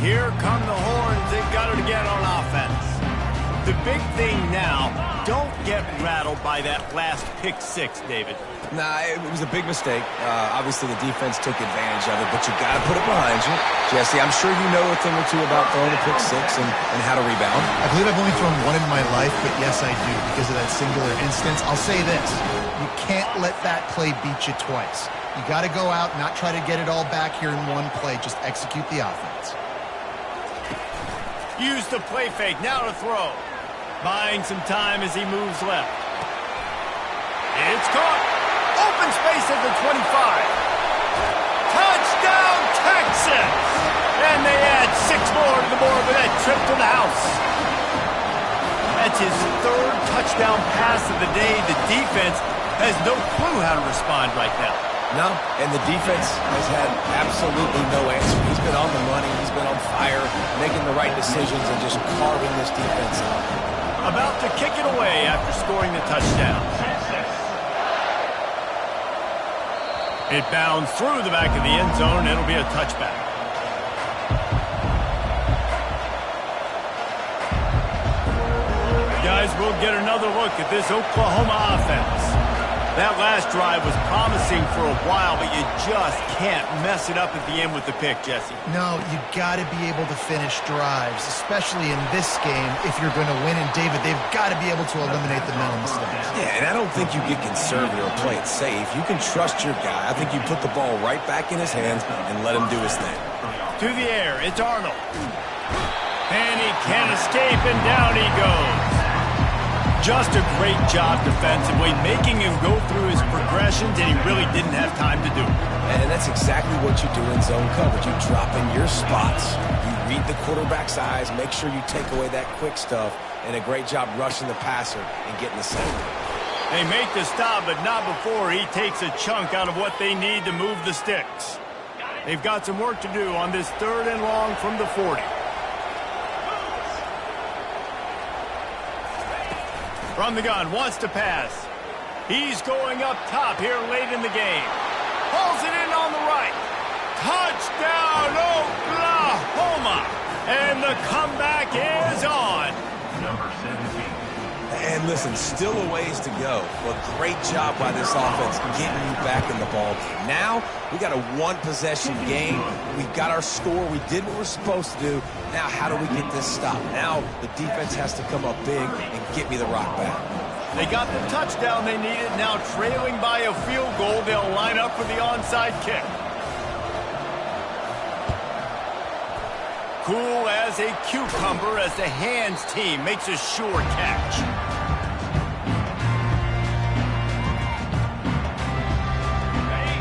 Here come the horns. They've got it again on offense. The big thing now, don't get rattled by that last pick six, David. Nah, it was a big mistake. Obviously, the defense took advantage of it, but you got to put it behind you. Jesse, I'm sure you know a thing or two about throwing a pick six and how to rebound. I believe I've only thrown one in my life, but yes, I do because of that singular instance. I'll say this. You can't let that play beat you twice. You got to go out, not try to get it all back here in one play. Just execute the offense. Use the play fake, now to throw. Buying some time as he moves left. It's caught. Open space at the 25. Touchdown, Texas! And they add 6 more to the board with that trip to the house. That's his 3rd touchdown pass of the day. The defense has no clue how to respond right now. No, and the defense has had absolutely no answer. He's been on the money. He's been on fire, making the right decisions and just carving this defense up. About to kick it away after scoring the touchdown. It bounds through the back of the end zone. It'll be a touchback. Guys, we'll get another look at this Oklahoma offense. That last drive was promising for a while, but you just can't mess it up at the end with the pick, Jesse. No, you got to be able to finish drives, especially in this game. If you're going to win, and David, they've got to be able to eliminate the mental mistakes. Yeah, and I don't think you get conservative or play it safe. You can trust your guy. I think you put the ball right back in his hands and let him do his thing. To the air, it's Arnold. And he can't escape, and down he goes. Just a great job defensively, making him go through his progressions, and he really didn't have time to do it. And that's exactly what you do in zone coverage. You drop in your spots, you read the quarterback's eyes, make sure you take away that quick stuff, and a great job rushing the passer and getting the sack. They make the stop, but not before he takes a chunk out of what they need to move the sticks. They've got some work to do on this 3rd and long from the 40. From the gun, wants to pass. He's going up top here late in the game. Hauls it in on the right. Touchdown, Oklahoma! And the comeback is on. Number 17. And And listen, still a ways to go, but great job by this offense getting you back in the ball game. Now, we got a one-possession game. We've got our score. We did what we're supposed to do. Now, how do we get this stopped? Now, the defense has to come up big and get me the rock back. They got the touchdown they needed. Now, trailing by a field goal, they'll line up for the onside kick. Cool as a cucumber as the hands team makes a sure catch.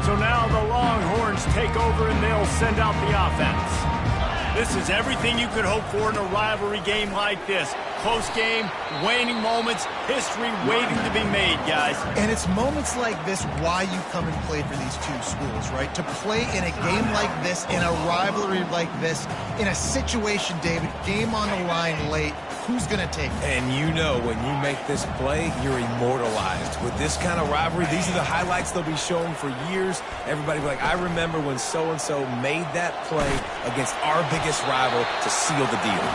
So now the Longhorns take over and they'll send out the offense. This is everything you could hope for in a rivalry game like this. Close game, waning moments, history waiting to be made, guys. And it's moments like this why you come and play for these two schools, right? To play in a game like this, in a rivalry like this, in a situation, David, game on the line late, who's going to take it? And you know when you make this play, you're immortalized. With this kind of rivalry, these are the highlights they'll be showing for years. Everybody will be like, I remember when so-and-so made that play against our biggest rival to seal the deal.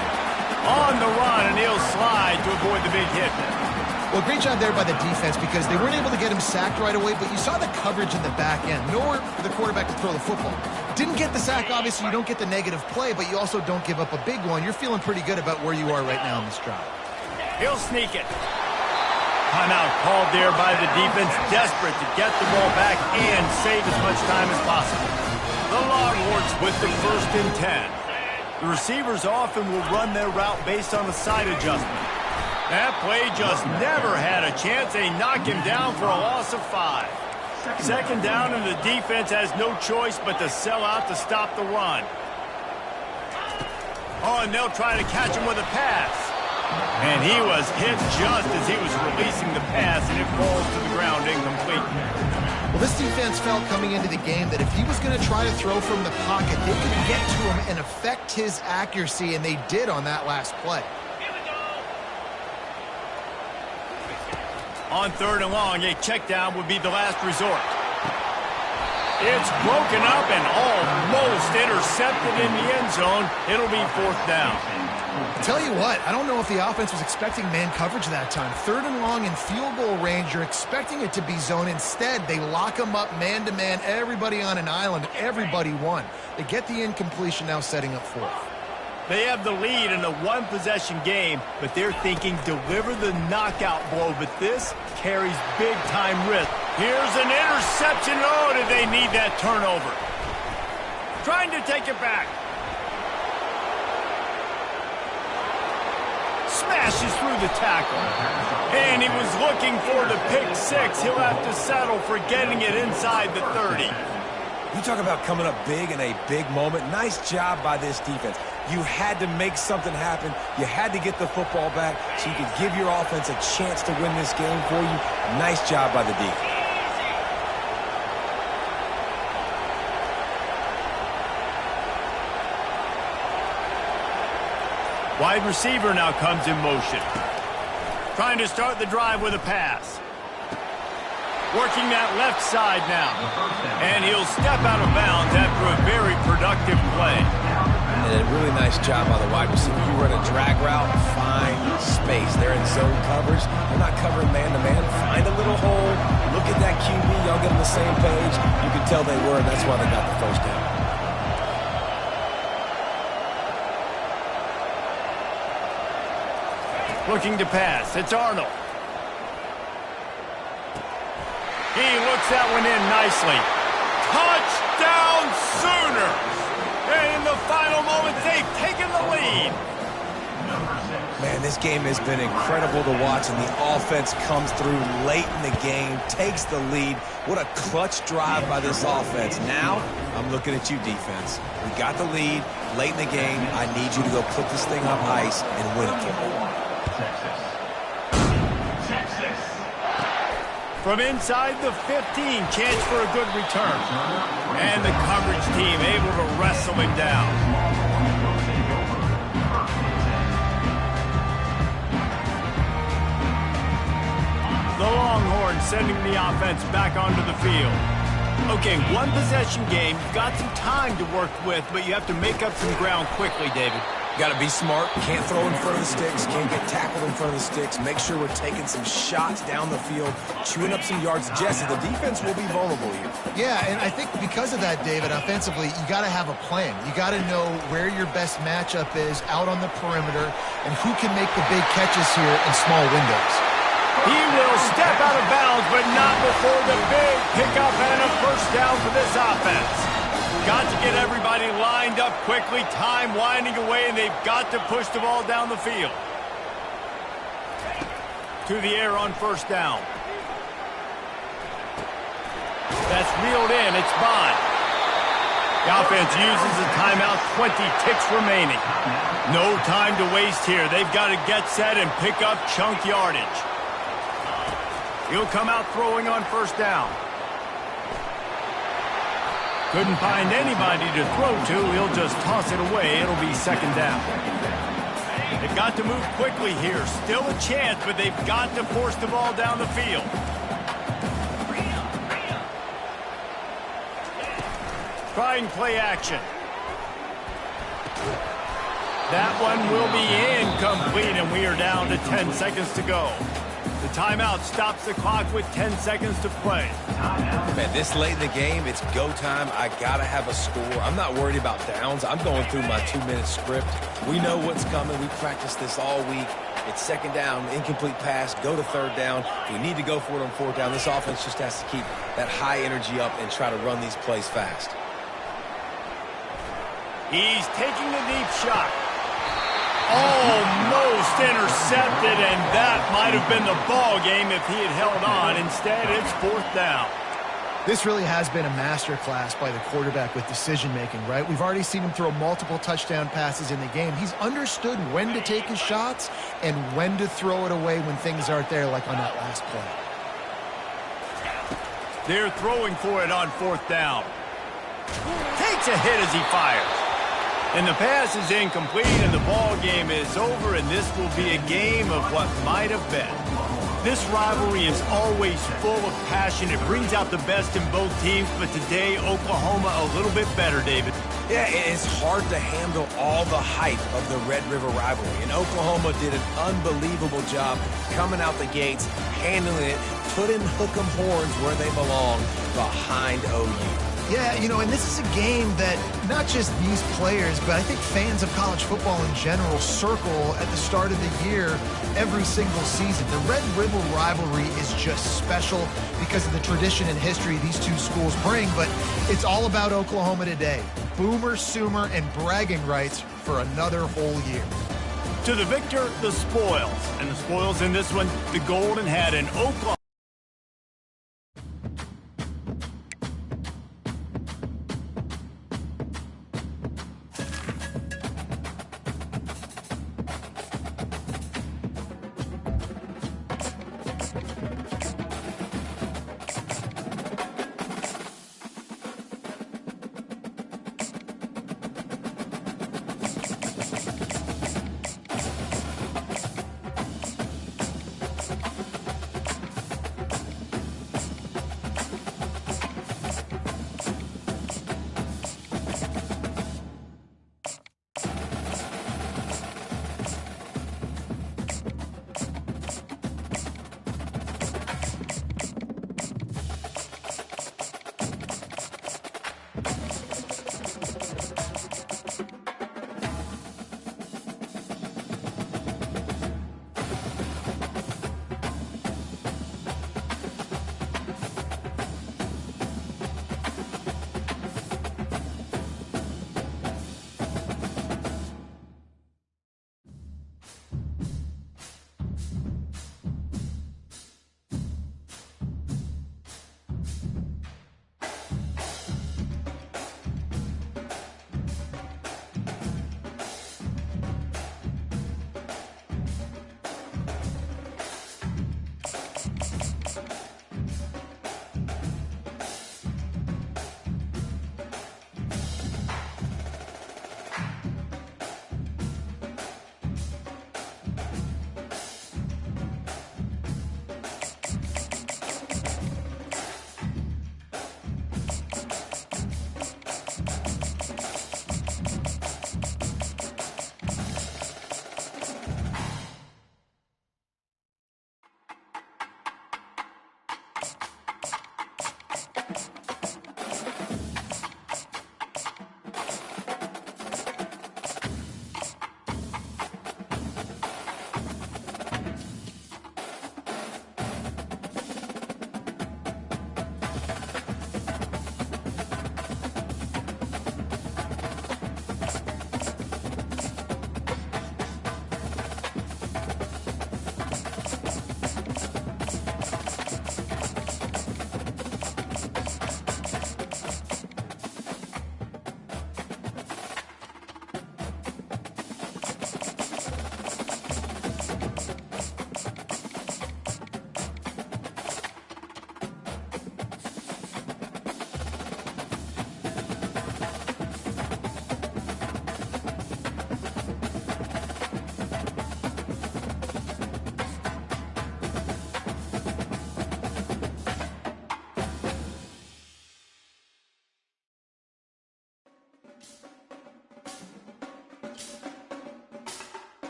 On the run, and he'll slide to avoid the big hit. Well, great job there by the defense because they weren't able to get him sacked right away, but you saw the coverage in the back end. Nowhere for the quarterback to throw the football. Didn't get the sack, obviously. You don't get the negative play, but you also don't give up a big one. You're feeling pretty good about where you are right now in this drive. He'll sneak it. Timeout called there by the defense, desperate to get the ball back and save as much time as possible. The Longhorns with the 1st and 10. The receivers often will run their route based on a side adjustment. That play just never had a chance. They knock him down for a loss of 5. 2nd down, and the defense has no choice but to sell out to stop the run. Oh, and they'll try to catch him with a pass. And he was hit just as he was releasing the pass, and it falls to the ground incomplete. Well, this defense felt coming into the game that if he was going to try to throw from the pocket, they could get to him and affect his accuracy, and they did on that last play. On 3rd and long, a check down would be the last resort. It's broken up and almost intercepted in the end zone. It'll be 4th down. Tell you what, I don't know if the offense was expecting man coverage that time. 3rd and long in field goal range, you're expecting it to be zone. Instead, they lock them up man-to-man, everybody on an island, everybody won. They get the incompletion now setting up 4th. They have the lead in a one-possession game, but they're thinking deliver the knockout blow, but this carries big-time risk. Here's an interception. Oh, did they need that turnover? Trying to take it back. Smashes through the tackle. And he was looking for the pick 6. He'll have to settle for getting it inside the 30. You talk about coming up big in a big moment. Nice job by this defense. You had to make something happen. You had to get the football back so you could give your offense a chance to win this game for you. Nice job by the defense. Wide receiver now comes in motion. Trying to start the drive with a pass. Working that left side now. And he'll step out of bounds after a very productive play. And a really nice job by the wide receiver. You run a drag route, find space. They're in zone coverage. They're not covering man-to-man. Find a little hole. Look at that QB. Y'all get on the same page. You can tell they were, and that's why they got the 1st down. Looking to pass. It's Arnold. He looks that one in nicely. Touchdown Sooners! And in the final moments, they've taken the lead. Man, this game has been incredible to watch, and the offense comes through late in the game, takes the lead. What a clutch drive by this offense. Now, I'm looking at you, defense. We got the lead late in the game. I need you to go put this thing on ice and win it for me. From inside the 15, chance for a good return. And the coverage team able to wrestle him down. The Longhorns sending the offense back onto the field. Okay, one possession game. You've got some time to work with, but you have to make up some ground quickly, David. Got to be smart. Can't throw in front of the sticks. Can't get tackled in front of the sticks. Make sure we're taking some shots down the field, chewing up some yards. Jesse, the defense will be vulnerable here. Yeah, and I think because of that, David, offensively, you got to have a plan. You got to know where your best matchup is out on the perimeter and who can make the big catches here in small windows. He will step out of bounds, but not before the big pickup and a first down for this offense. Got to get everybody lined up quickly, time winding away, and they've got to push the ball down the field. To the air on first down. That's reeled in. It's Bond. The offense uses a timeout, 20 ticks remaining. No time to waste here. They've got to get set and pick up chunk yardage. He'll come out throwing on first down. Couldn't find anybody to throw to. He'll just toss it away. It'll be second down. They've got to move quickly here. Still a chance, but they've got to force the ball down the field. Trying play action. That one will be incomplete, and we are down to 10 seconds to go. The timeout stops the clock with 10 seconds to play. Man, this late in the game, it's go time. I got to have a score. I'm not worried about downs. I'm going through my 2-minute script. We know what's coming. We practiced this all week. It's second down, incomplete pass, go to third down. We need to go for it on fourth down. This offense just has to keep that high energy up and try to run these plays fast. He's taking the deep shot. Almost intercepted, and that might have been the ball game if he had held on. Instead, it's fourth down. This really has been a masterclass by the quarterback with decision-making, right? We've already seen him throw multiple touchdown passes in the game. He's understood when to take his shots and when to throw it away when things aren't there, like on that last play. They're throwing for it on fourth down. Takes a hit as he fires. And the pass is incomplete, and the ball game is over, and this will be a game of what might have been. This rivalry is always full of passion. It brings out the best in both teams, but today, Oklahoma a little bit better, David. Yeah, it's hard to handle all the hype of the Red River rivalry, and Oklahoma did an unbelievable job coming out the gates, handling it, putting hook'em horns where they belong, behind OU. Yeah, you know, and this is a game that not just these players, but I think fans of college football in general circle at the start of the year every single season. The Red River rivalry is just special because of the tradition and history these two schools bring, but it's all about Oklahoma today. Boomer, Sooner, and bragging rights for another whole year. To the victor, the spoils. And the spoils in this one, the Golden had an Oklahoma.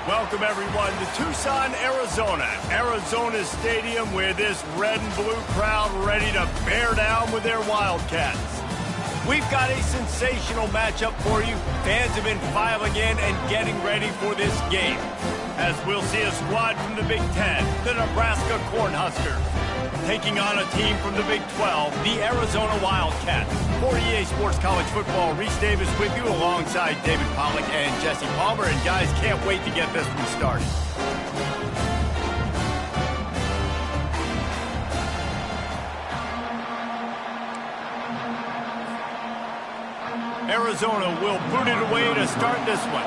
Welcome, everyone, to Tucson, Arizona. Arizona Stadium with this red and blue crowd ready to bear down with their Wildcats. We've got a sensational matchup for you. Fans have been filing in and getting ready for this game, as we'll see a squad from the Big Ten, the Nebraska Cornhuskers, taking on a team from the Big 12, the Arizona Wildcats. For EA Sports College Football, Reese Davis with you alongside David Pollack and Jesse Palmer. And guys, can't wait to get this one started. Arizona will boot it away to start this one.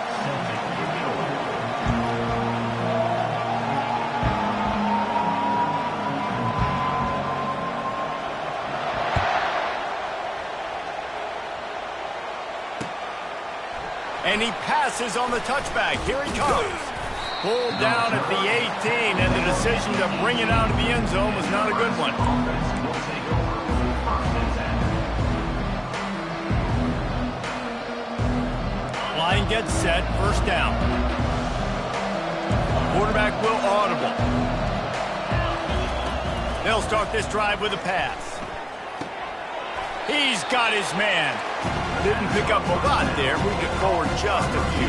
And he passes on the touchback. Here he comes. Pulled down at the 18, and the decision to bring it out of the end zone was not a good one. Line gets set, first down. Quarterback will audible. They'll start this drive with a pass. He's got his man. Didn't pick up a lot there, moved it forward just a few.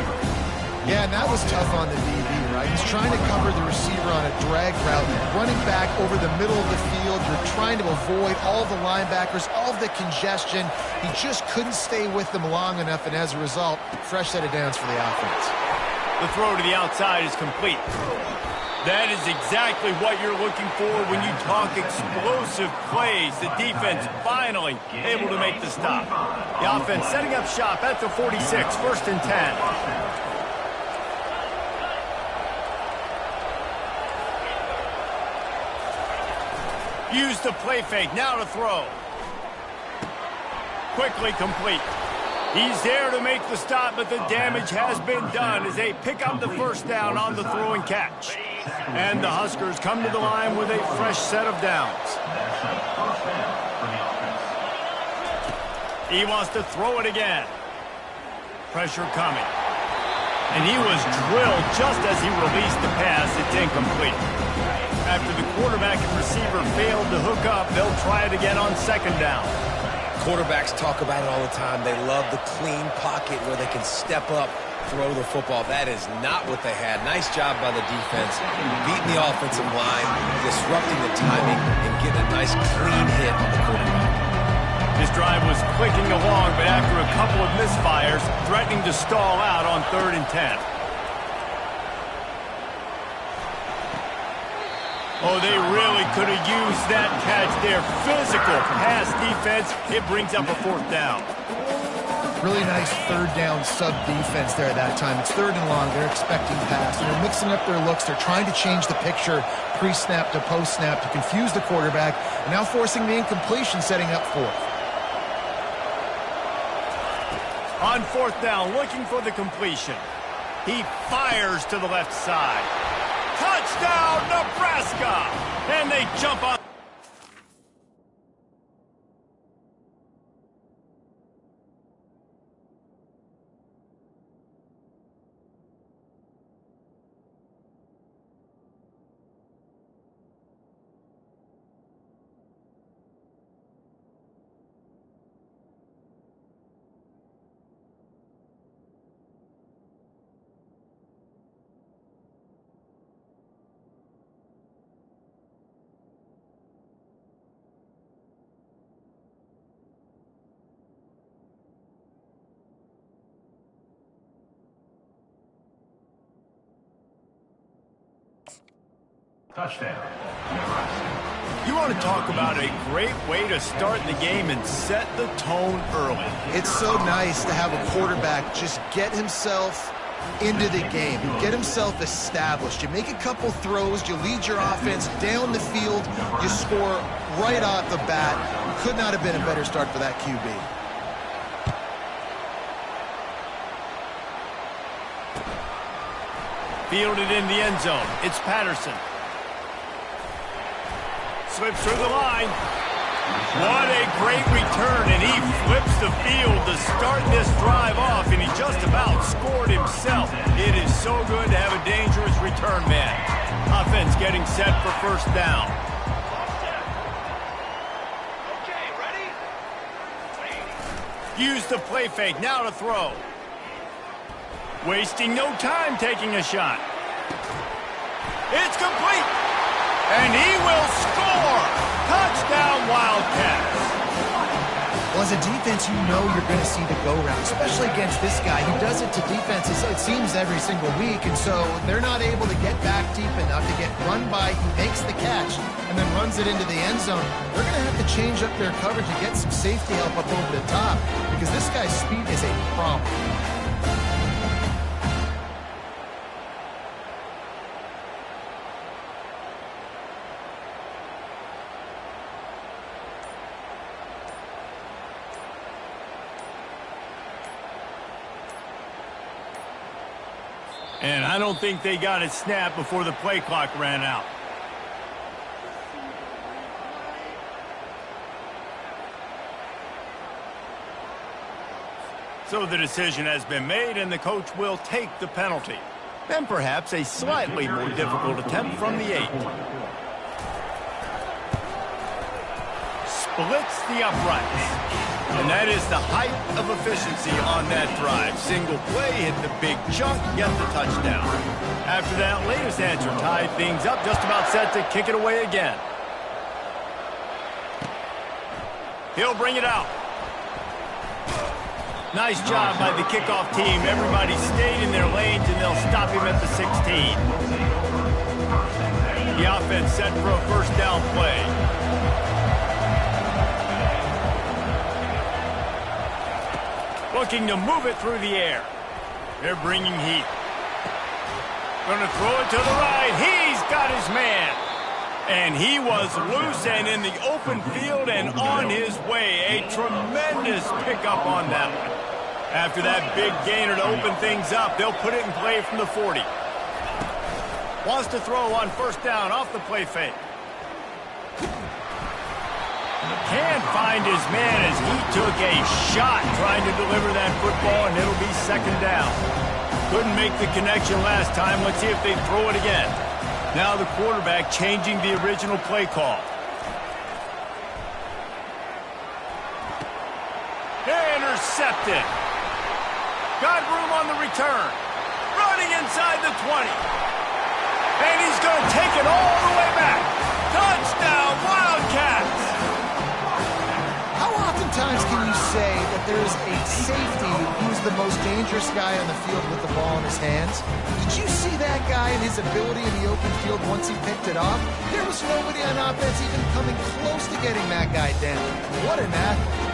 Yeah, and that was tough on the DB, right? He's trying to cover the receiver on a drag route, running back over the middle of the field. You're trying to avoid all the linebackers, all of the congestion. He just couldn't stay with them long enough, and as a result, fresh set of downs for the offense. The throw to the outside is complete. That is exactly what you're looking for when you talk explosive plays. The defense finally able to make the stop. The offense setting up shop at the 46, first and 10. Use the play fake, now to throw. Quickly complete. He's there to make the stop, but the damage has been done as they pick up the first down on the throw and catch. And the Huskers come to the line with a fresh set of downs. He wants to throw it again. Pressure coming. And he was drilled just as he released the pass. It's incomplete. After the quarterback and receiver failed to hook up, they'll try it again on second down. Quarterbacks talk about it all the time. They love the clean pocket where they can step up, throw the football. That is not what they had. Nice job by the defense, beating the offensive line, disrupting the timing, and getting a nice clean hit on the quarterback. This drive was clicking along, but after a couple of misfires, threatening to stall out on 3rd and 10. Oh, they really could have used that catch there. Physical pass defense. It brings up a 4th down. Really nice 3rd down sub-defense there at that time. It's 3rd and long. They're expecting pass. They're mixing up their looks. They're trying to change the picture pre-snap to post-snap to confuse the quarterback, and now forcing the incompletion, setting up 4th. On 4th down, looking for the completion. He fires to the left side. Touchdown, Nebraska! And they jump on. Touchdown, Nebraska. You want to talk about a great way to start the game and set the tone early. It's so nice to have a quarterback just get himself into the game, get himself established. You make a couple throws, you lead your offense down the field, you score right off the bat. Could not have been a better start for that QB. Fielded in the end zone. It's Patterson. Slips through the line. What a great return, and he flips the field to start this drive off, and he just about scored himself. It is so good to have a dangerous return man. Offense getting set for first down. Use the play fake, now to throw. Wasting no time taking a shot. It's complete. And he will score. Touchdown, Wildcats. Well, as a defense, you know you're going to see the go-round, especially against this guy. He does it to defenses, it seems, every single week, and so they're not able to get back deep enough to get run by. He makes the catch and then runs it into the end zone. They're going to have to change up their coverage and get some safety help up over the top because this guy's speed is a problem. And I don't think they got it snapped before the play clock ran out. So the decision has been made, and the coach will take the penalty. Then perhaps a slightly more difficult attempt from the 8. Splits the uprights. And that is the height of efficiency on that drive. Single play, hit the big chunk, get the touchdown. After that latest answer tied things up, just about set to kick it away again. He'll bring it out. Nice job by the kickoff team. Everybody stayed in their lanes, and they'll stop him at the 16. The offense set for a first down play. Looking to move it through the air. They're bringing heat. Going to throw it to the right. He's got his man. And he was loose and in the open field and on his way. A tremendous pickup on that one. After that big gainer to open things up, they'll put it in play from the 40. Wants to throw on first down off the play fake. Can't find his man as he took a shot trying to deliver that football, and it'll be second down. Couldn't make the connection last time. Let's see if they throw it again. Now the quarterback changing the original play call. Intercepted. Got room on the return. Running inside the 20. And he's going to take it all the way back. Touchdown, Wildcats! How oftentimes can you say that there's a safety who's the most dangerous guy on the field with the ball in his hands? Did you see that guy and his ability in the open field once he picked it off? There was nobody on offense even coming close to getting that guy down. What an athlete.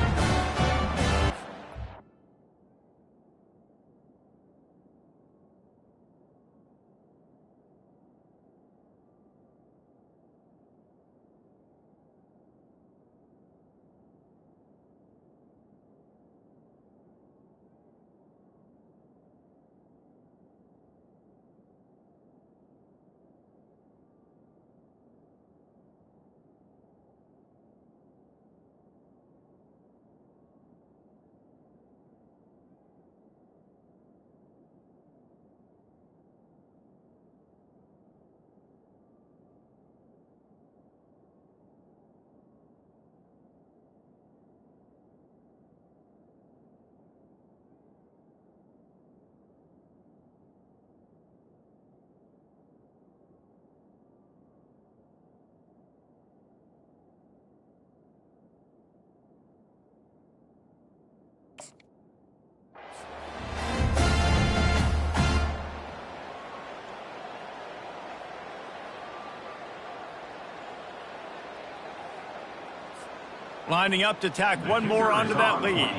Lining up to tack one more onto that lead.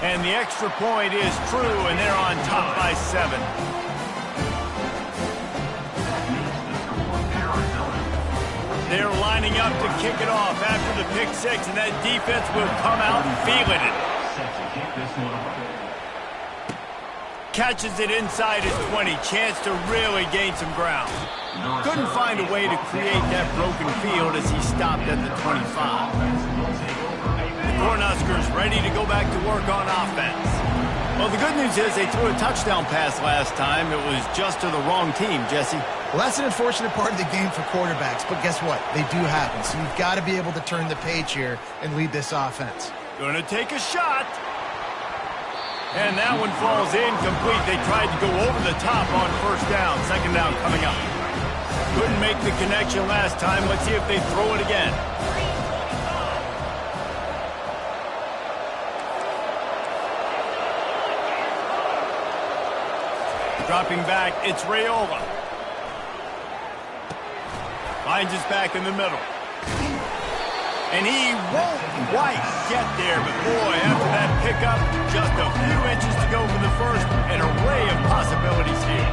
And the extra point is true, and they're on top by 7. They're lining up to kick it off after the pick 6, and that defense will come out feeling it. Catches it inside his 20. Chance to really gain some ground. Couldn't find a way to create that broken field as he stopped at the 25. The receivers ready to go back to work on offense. Well, the good news is they threw a touchdown pass last time. It was just to the wrong team, Jesse. Well, that's an unfortunate part of the game for quarterbacks, but guess what? They do happen, so you've got to be able to turn the page here and lead this offense. Going to take a shot. And that one falls incomplete. They tried to go over the top on first down. Second down coming up. Couldn't make the connection last time. Let's see if they throw it again. Dropping back, it's Raiola. Finds his back in the middle. And he won't quite get there, but boy, after that pickup, just a few inches to go for the first, an array of possibilities here.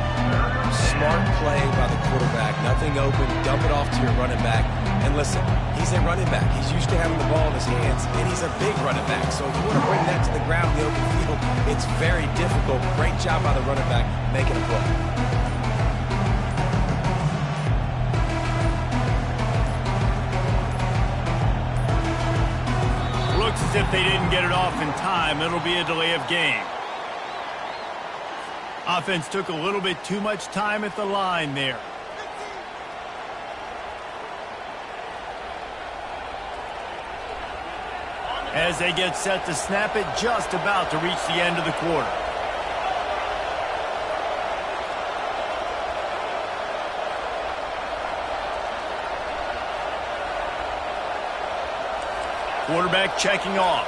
Smart play by the quarterback. Nothing open. Dump it off to your running back. And listen, he's a running back. He's used to having the ball in his hands, and he's a big running back. So if you want to bring that to the ground in the open field, it's very difficult. Great job by the running back making a play. Looks as if they didn't get it off in time. It'll be a delay of game. Offense took a little bit too much time at the line there. As they get set to snap it, just about to reach the end of the quarter. Quarterback checking off.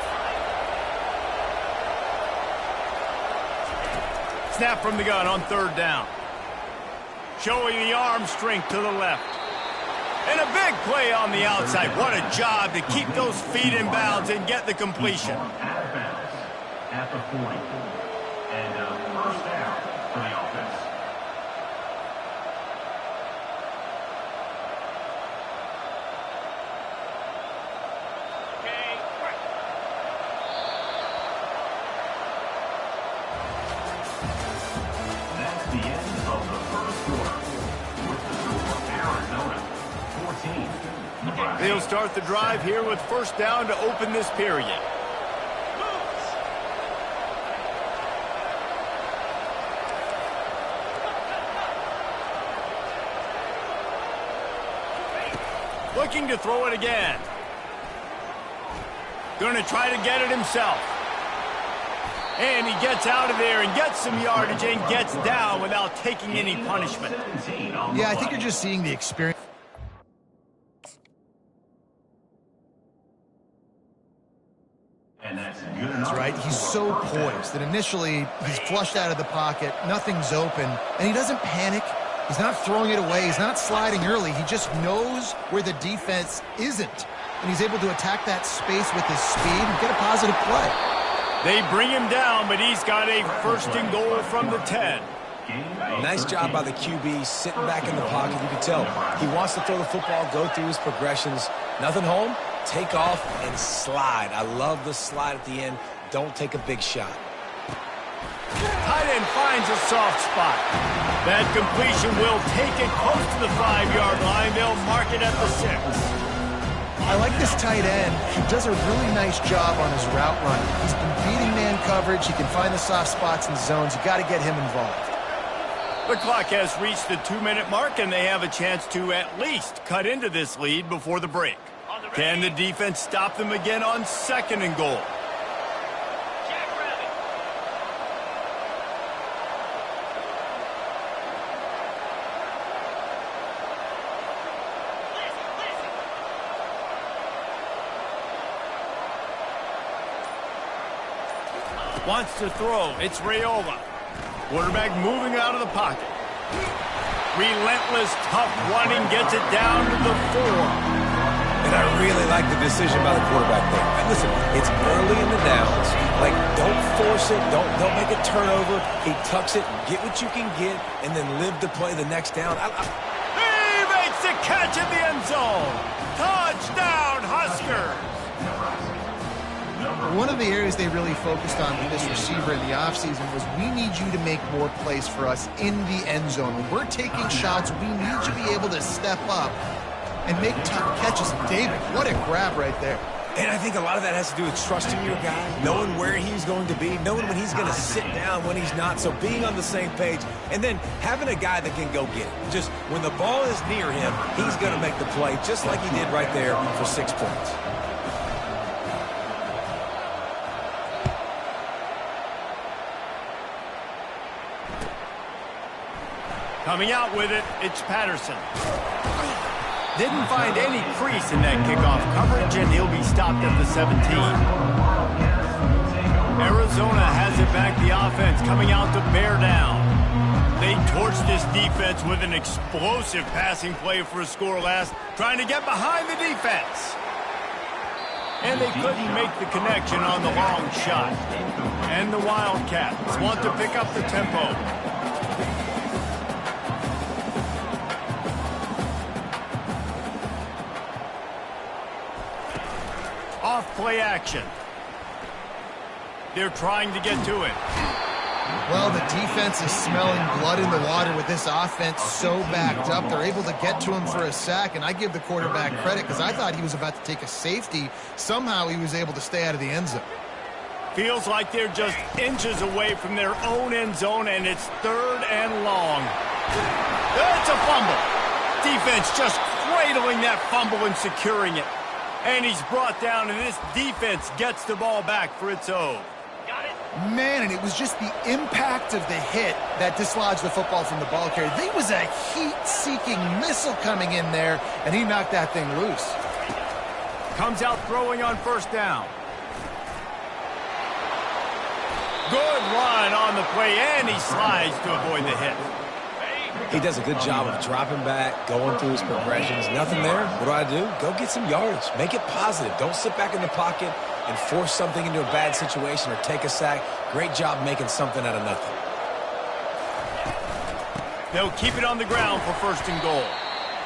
Snap from the gun on third down. Showing the arm strength to the left. And a big play on the outside. What a job to keep those feet in bounds and get the completion. At the 40. And first down for the offense. That's the end of the first quarter. With the score, Arizona 14. Nebraska. They'll start the drive here with first down to open this period. Looking to throw it again. Going to try to get it himself. And he gets out of there and gets some yardage and gets down without taking any punishment. Yeah, I think you're just seeing the experience. And that's good enough. That's right. He's so poised that initially he's flushed out of the pocket, nothing's open, and he doesn't panic. He's not throwing it away. He's not sliding early. He just knows where the defense isn't, and he's able to attack that space with his speed and get a positive play. They bring him down, but he's got a first and goal from the 10. Nice job by the QB, sitting back in the pocket. You can tell he wants to throw the football, go through his progressions. Nothing home, take off, and slide. I love the slide at the end. Don't take a big shot. Tight end finds a soft spot. That completion will take it close to the 5-yard line. They'll mark it at the 6. I like this tight end. He does a really nice job on his route running. He's been beating man coverage. He can find the soft spots in zones. You got to get him involved. The clock has reached the 2-minute mark, and they have a chance to at least cut into this lead before the break. Can the defense stop them again on second and goal? Wants to throw. It's Raiola. Quarterback moving out of the pocket. Relentless, tough running, gets it down to the 4. And I really like the decision by the quarterback there. And listen, it's early in the downs. Like, don't force it. Don't make a turnover. He tucks it, get what you can get, and then live to play the next down. He makes the catch in the end zone. Touchdown, Huskers. One of the areas they really focused on with this receiver in the offseason was we need you to make more plays for us in the end zone. When we're taking shots, we need you to be able to step up and make tough catches. David, what a grab right there. And I think a lot of that has to do with trusting your guy, knowing where he's going to be, knowing when he's going to sit down, when he's not. So being on the same page, and then having a guy that can go get it. Just when the ball is near him, he's going to make the play, just like he did right there for 6 points. Coming out with it, it's Patterson. Didn't find any crease in that kickoff coverage, and he'll be stopped at the 17. Arizona has it back, the offense coming out to bear down. They torched this defense with an explosive passing play for a score last, trying to get behind the defense. And they couldn't make the connection on the long shot. And the Wildcats want to pick up the tempo. Off play action. They're trying to get to it. Well, the defense is smelling blood in the water with this offense so backed up. They're able to get to him for a sack, and I give the quarterback credit because I thought he was about to take a safety. Somehow he was able to stay out of the end zone. Feels like they're just inches away from their own end zone, and it's 3rd and long. It's a fumble. Defense just cradling that fumble and securing it. And he's brought down, and this defense gets the ball back for its own. Man, and it was just the impact of the hit that dislodged the football from the ball carrier. There was a heat-seeking missile coming in there, and he knocked that thing loose. Comes out throwing on 1st down. Good run on the play, and he slides to avoid the hit. He does a good job of dropping back, going through his progressions. Nothing there. What do? Go get some yardage. Make it positive. Don't sit back in the pocket and force something into a bad situation or take a sack. Great job making something out of nothing. They'll keep it on the ground for 1st and goal.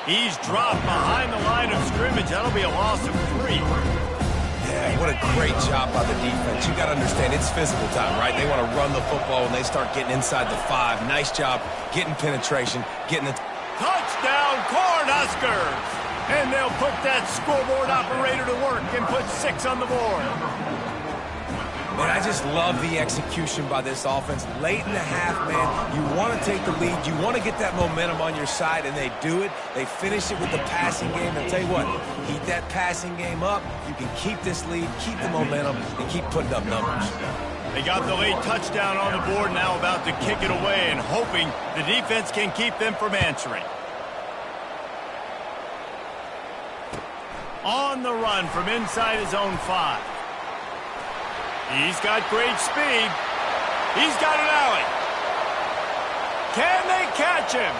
He's dropped behind the line of scrimmage. That'll be a loss of 3. Yeah, what a great job by the defense. You got to understand, it's physical time, right? They want to run the football when they start getting inside the 5. Nice job getting penetration, getting the... Touchdown, Cornhuskers! And they'll put that scoreboard operator to work and put 6 on the board. Man, I just love the execution by this offense. Late in the half, man, you want to take the lead. You want to get that momentum on your side, and they do it. They finish it with the passing game. And I'll tell you what, keep that passing game up. You can keep this lead, keep the momentum, and keep putting up numbers. They got the late touchdown on the board, now about to kick it away and hoping the defense can keep them from answering. On the run from inside his own 5. He's got great speed. He's got an alley. Can they catch him?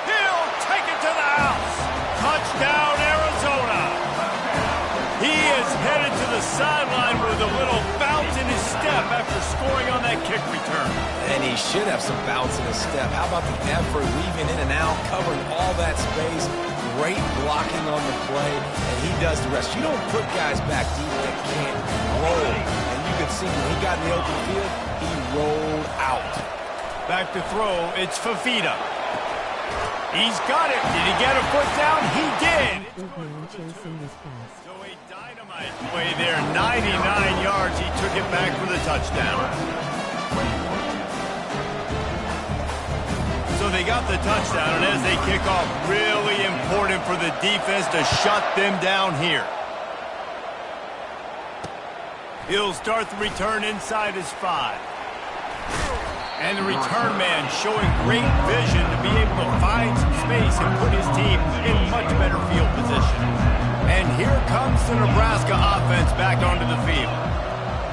He'll take it to the house. Touchdown, Arizona. He is headed to the sideline with a little bounce in his step after scoring on that kick return. And he should have some bounce in his step. How about the effort, weaving in and out, covering all that space. Great blocking on the play, and he does the rest. You don't put guys back deep that can't roll. And you can see when he got in the open field, he rolled out. Back to throw, it's Fafita. He's got it. Did he get a foot down? He did. So a dynamite play there, 99 yards. He took it back for the touchdown. So they got the touchdown, and as they kick off, really important for the defense to shut them down here. He'll start the return inside his 5. And the return man showing great vision to be able to find some space and put his team in much better field position. And here comes the Nebraska offense back onto the field.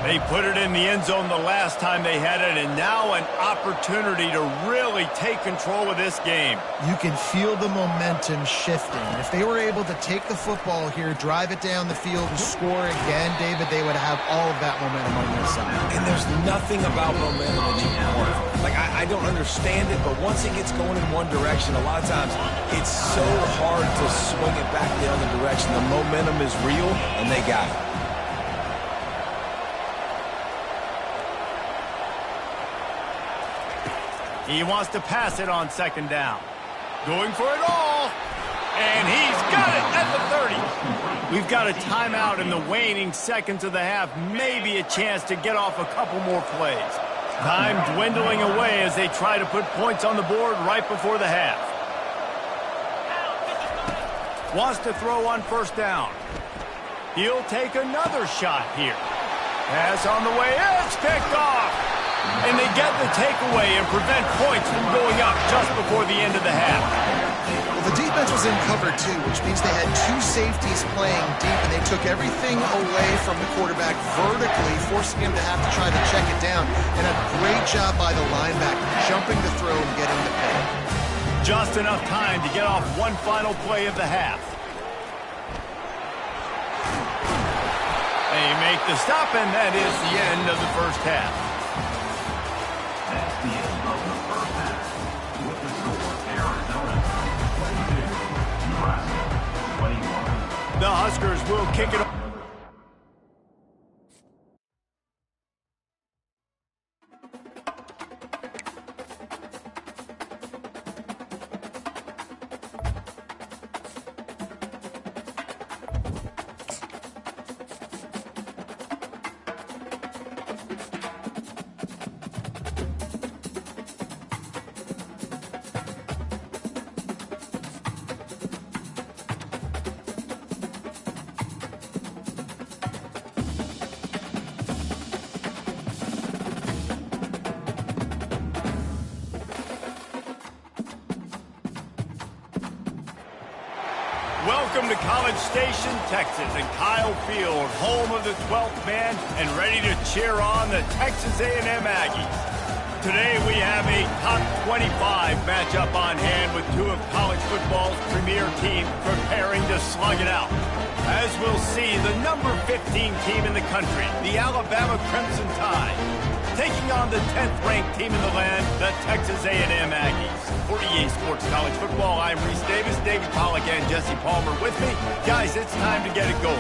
They put it in the end zone the last time they had it, and now an opportunity to really take control of this game. You can feel the momentum shifting. If they were able to take the football here, drive it down the field, and score again, David, they would have all of that momentum on their side. And there's nothing about momentum that you can want. Like, I don't understand it, but once it gets going in one direction, a lot of times it's so hard to swing it back the other direction. The momentum is real, and they got it. He wants to pass it on 2nd down. Going for it all. And he's got it at the 30. We've got a timeout in the waning seconds of the half. Maybe a chance to get off a couple more plays. Time dwindling away as they try to put points on the board right before the half. Wants to throw on first down. He'll take another shot here. Pass on the way. It's picked off. And they get the takeaway and prevent points from going up just before the end of the half. Well, the defense was in cover two, which means they had two safeties playing deep, and they took everything away from the quarterback vertically, forcing him to have to try to check it down. And a great job by the linebacker, jumping the throw and getting the pay. Just enough time to get off one final play of the half. They make the stop, and that is the end of the first half. That's the end of the first half. With the score, Arizona 22, Nebraska 21. The Huskers will kick it off. Welcome to College Station, Texas, and Kyle Field, home of the 12th man, and ready to cheer on the Texas A&M Aggies. Today we have a top 25 matchup on hand with two of college football's premier teams preparing to slug it out. As we'll see, the number 15 team in the country, the Alabama Crimson Tide, taking on the 10th-ranked team in the land, the Texas A&M Aggies. For EA Sports College Football, I'm Reese Davis, David Pollack, and Jesse Palmer with me. Guys, it's time to get it going.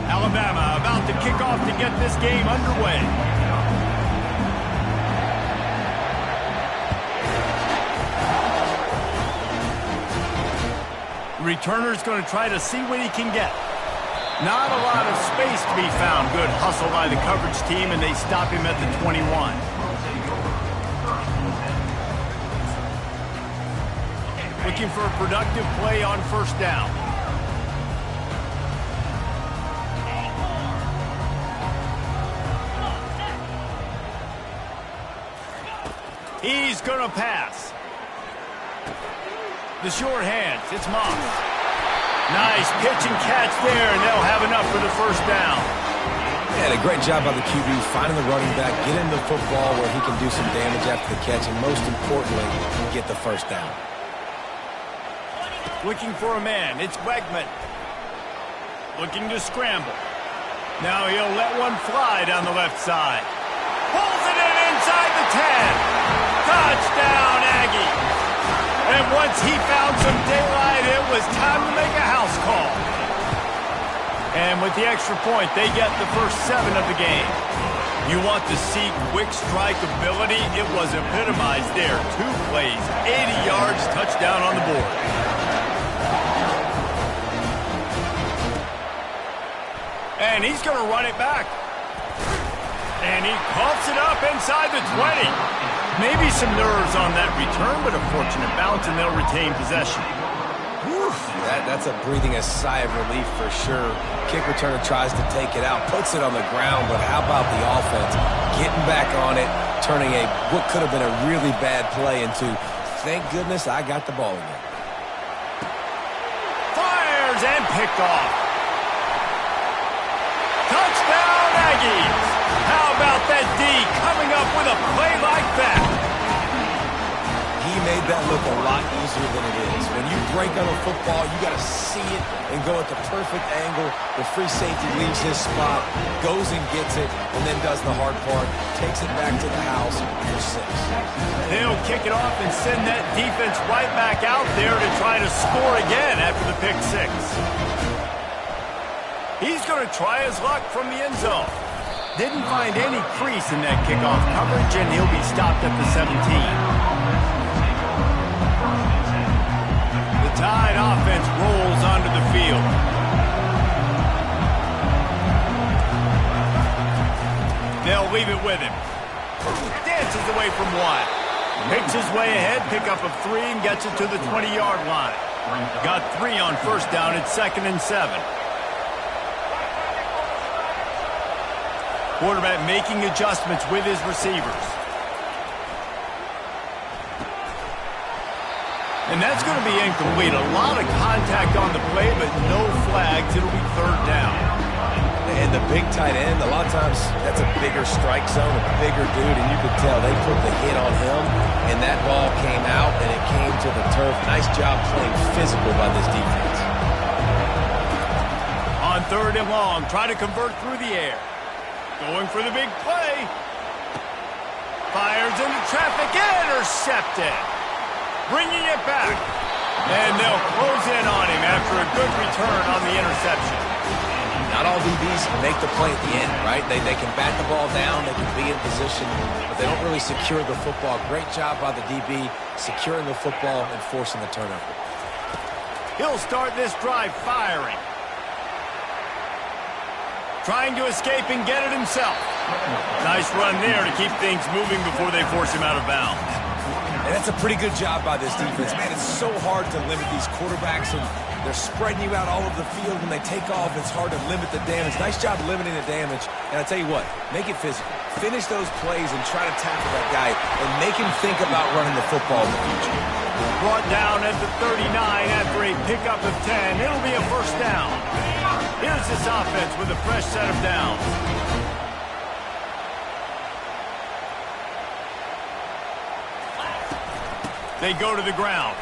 Alabama about to kick off to get this game underway. Returner's going to try to see what he can get. Not a lot of space to be found. Good hustle by the coverage team, and they stop him at the 21. Looking for a productive play on first down. He's going to pass. The short hands, it's Moss. Nice pitch and catch there, and they'll have enough for the first down. Yeah, a great job by the QB, finding the running back, get him the football where he can do some damage after the catch, and most importantly, get the first down. Looking for a man, it's Wegman. Looking to scramble. Now he'll let one fly down the left side. Pulls it in inside the 10. Touchdown, Aggie. And once he found some daylight, it was time to make a house call. And with the extra point, they get the first 7 of the game. You want to see quick strike ability? It was epitomized there. 2 plays, 80 yards, touchdown on the board. And he's going to run it back. And he coughs it up inside the 20. Maybe some nerves on that return, but a fortunate bounce, and they'll retain possession. Whew, that's a breathing a sigh of relief for sure. Kick returner tries to take it out, puts it on the ground, but how about the offense getting back on it, turning what could have been a really bad play into, thank goodness I got the ball again. Fires and picked off. Touchdown, Aggies! How about that D coming up with a play like that? he made that look a lot easier than it is. When you break on a football, you got to see it and go at the perfect angle. The free safety leaves his spot, goes and gets it, and then does the hard part, takes it back to the house for 6. They'll kick it off and send that defense right back out there to try to score again after the pick 6. He's going to try his luck from the end zone. Didn't find any crease in that kickoff coverage, and he'll be stopped at the 17. The Tide offense rolls onto the field. They'll leave it with him. Dances away from 1. Makes his way ahead, pickup of 3, and gets it to the 20-yard line. Got 3 on first down at 2nd and 7. Quarterback making adjustments with his receivers. And that's going to be incomplete. A lot of contact on the play, but no flags. It'll be 3rd down. And the big tight end, a lot of times that's a bigger strike zone, a bigger dude, and you could tell they put the hit on him, and that ball came out, and it came to the turf. Nice job playing physical by this defense. On 3rd and long, try to convert through the air. Going for the big play. Fires into traffic, intercepted. Bringing it back. And they'll close in on him after a good return on the interception. Not all DBs make the play at the end, right? They can bat the ball down, they can be in position, but they don't really secure the football. Great job by the DB securing the football and forcing the turnover. He'll start this drive firing. Trying to escape and get it himself. Nice run there to keep things moving before they force him out of bounds. And that's a pretty good job by this defense. Man, it's so hard to limit these quarterbacks, and they're spreading you out all over the field. When they take off, it's hard to limit the damage. Nice job limiting the damage. And I tell you what, make it physical. Finish those plays and try to tackle that guy and make him think about running the football in the future. Brought down at the 39 after a pickup of 10. It'll be a 1st down. Here's this offense with a fresh set of downs. They go to the ground.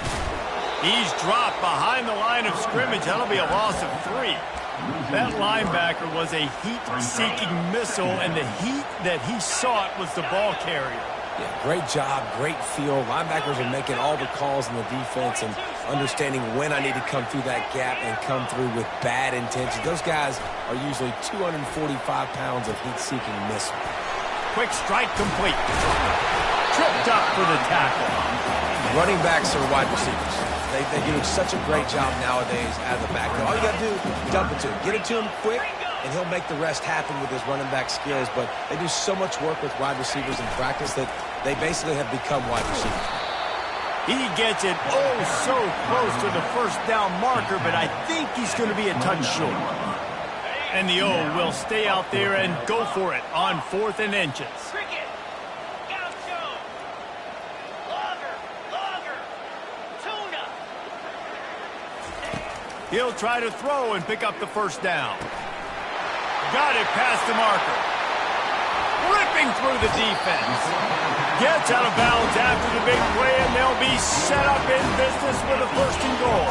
He's dropped behind the line of scrimmage. That'll be a loss of 3. That linebacker was a heat-seeking missile, and the heat that he sought was the ball carrier. Yeah, great job, great feel. Linebackers are making all the calls in the defense and understanding when I need to come through that gap and come through with bad intentions. Those guys are usually 245 pounds of heat-seeking missile. Quick strike complete. Tripped up for the tackle. Running backs are wide receivers. They do such a great job nowadays out of the backfield. All you got to do, dump it to him. Get it to him quick, and he'll make the rest happen with his running back skills. But they do so much work with wide receivers in practice that they basically have become wide receivers. He gets it so close to the 1st down marker, but I think he's going to be a touch short. And the O will stay out there and go for it on 4th and inches. He'll try to throw and pick up the 1st down. Got it past the marker. Ripping through the defense. Gets out of bounds after the big play, and they'll be set up in business with a 1st and goal.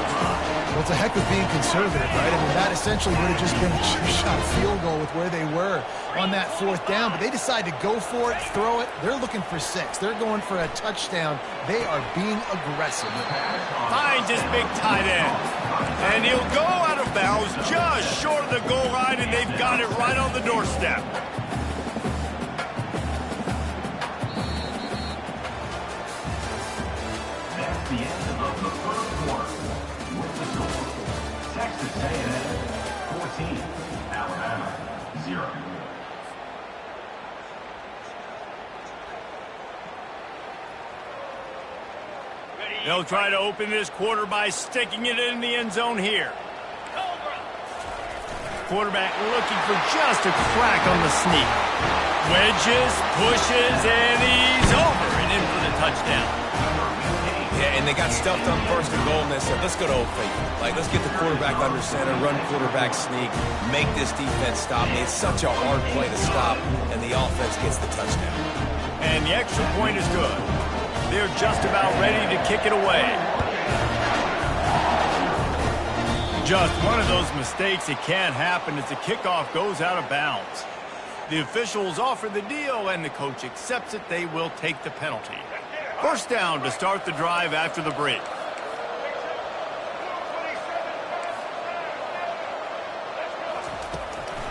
Well, it's a heck of being conservative, right? I mean, that essentially would have just been a chip-shot field goal with where they were on that 4th down. But they decide to go for it, throw it. They're looking for 6. They're going for a touchdown. They are being aggressive. Finds his big tight end. And he'll go out of bounds just short of the goal line, and they've got it right on the doorstep. That's the end of the 1st quarter. With the score, Texas A&M 14, Alabama 0. They'll try to open this quarter by sticking it in the end zone here. Quarterback looking for just a crack on the sneak. Wedges, pushes, and he's over and in for the touchdown. Yeah, and they got stuffed on 1st and goal, and they said, let's go to Old Faithful. Like, let's get the quarterback under center, run quarterback sneak, make this defense stop me. It's such a hard play to stop, and the offense gets the touchdown. And the extra point is good. They're just about ready to kick it away. Just one of those mistakes that can't happen as the kickoff goes out of bounds. The officials offer the deal, and the coach accepts it. They will take the penalty. First down to start the drive after the break.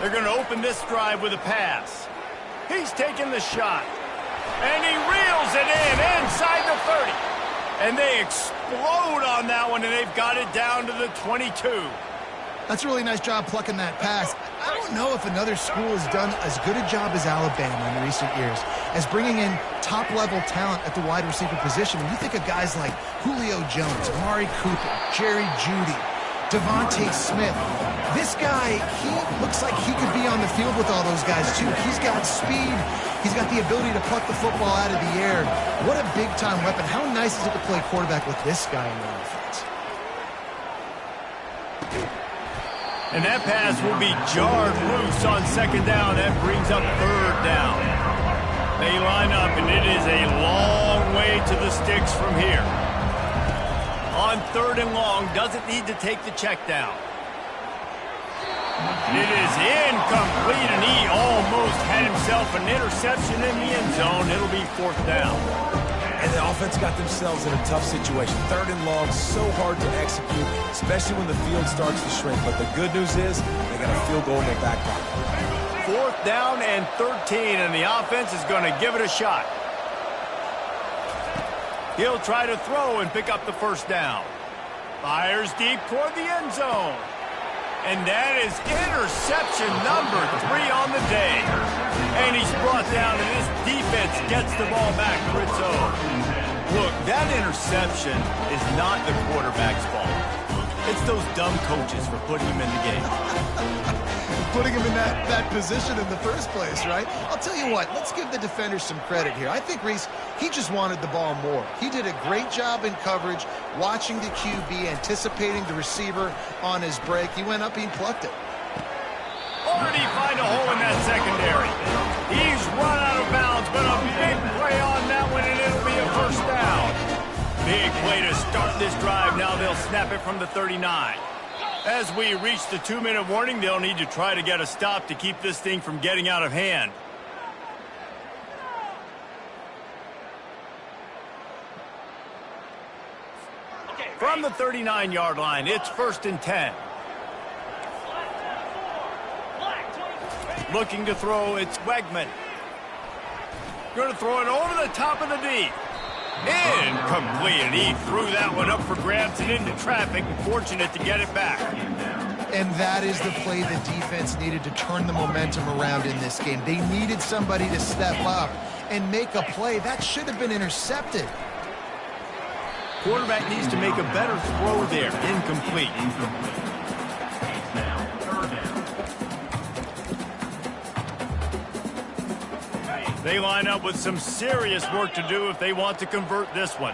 They're going to open this drive with a pass. He's taking the shot. And he reels it in inside the 30. And they explode on that one, and they've got it down to the 22. That's a really nice job plucking that pass. I don't know if another school has done as good a job as Alabama in recent years as bringing in top-level talent at the wide receiver position. When you think of guys like Julio Jones, Amari Cooper, Jerry Jeudy, Devontae Smith, this guy, he looks like he could be on the field with all those guys, too. He's got speed. He's got the ability to pluck the football out of the air. What a big-time weapon. How nice is it to play quarterback with this guy in the offense? And that pass will be jarred loose on second down. That brings up third down. They line up, and it is a long way to the sticks from here. On third and long, doesn't need to take the check down. It is incomplete, and he almost had himself an interception in the end zone. It'll be fourth down. And the offense got themselves in a tough situation. Third and long, so hard to execute, especially when the field starts to shrink. But the good news is they got a field goal in their back pocket. Fourth down and 13, and the offense is going to give it a shot. He'll try to throw and pick up the first down. Fires deep toward the end zone. And that is interception number 3 on the day. And he's brought down, and this defense gets the ball back for its own. Look, that interception is not the quarterback's fault. It's those dumb coaches for putting him in the game. Putting him in that position in the first place, right? I'll tell you what, let's give the defender some credit here. I think Reese, he just wanted the ball more. He did a great job in coverage, watching the QB, anticipating the receiver on his break. He went up and he plucked it. Already find a hole in that secondary. He's run out of bounds, but a big play on that one, and it'll be a first down. Big play to start this drive. Now they'll snap it from the 39. As we reach the 2-minute warning, they'll need to try to get a stop to keep this thing from getting out of hand. From the 39-yard line, it's 1st and 10. Looking to throw, it's Wegman. Going to throw it over the top of the D. Incomplete, and he threw that one up for grabs and into traffic, and fortunate to get it back. And that is the play the defense needed to turn the momentum around in this game. They needed somebody to step up and make a play. That should have been intercepted. Quarterback needs to make a better throw there. Incomplete. They line up with some serious work to do if they want to convert this one.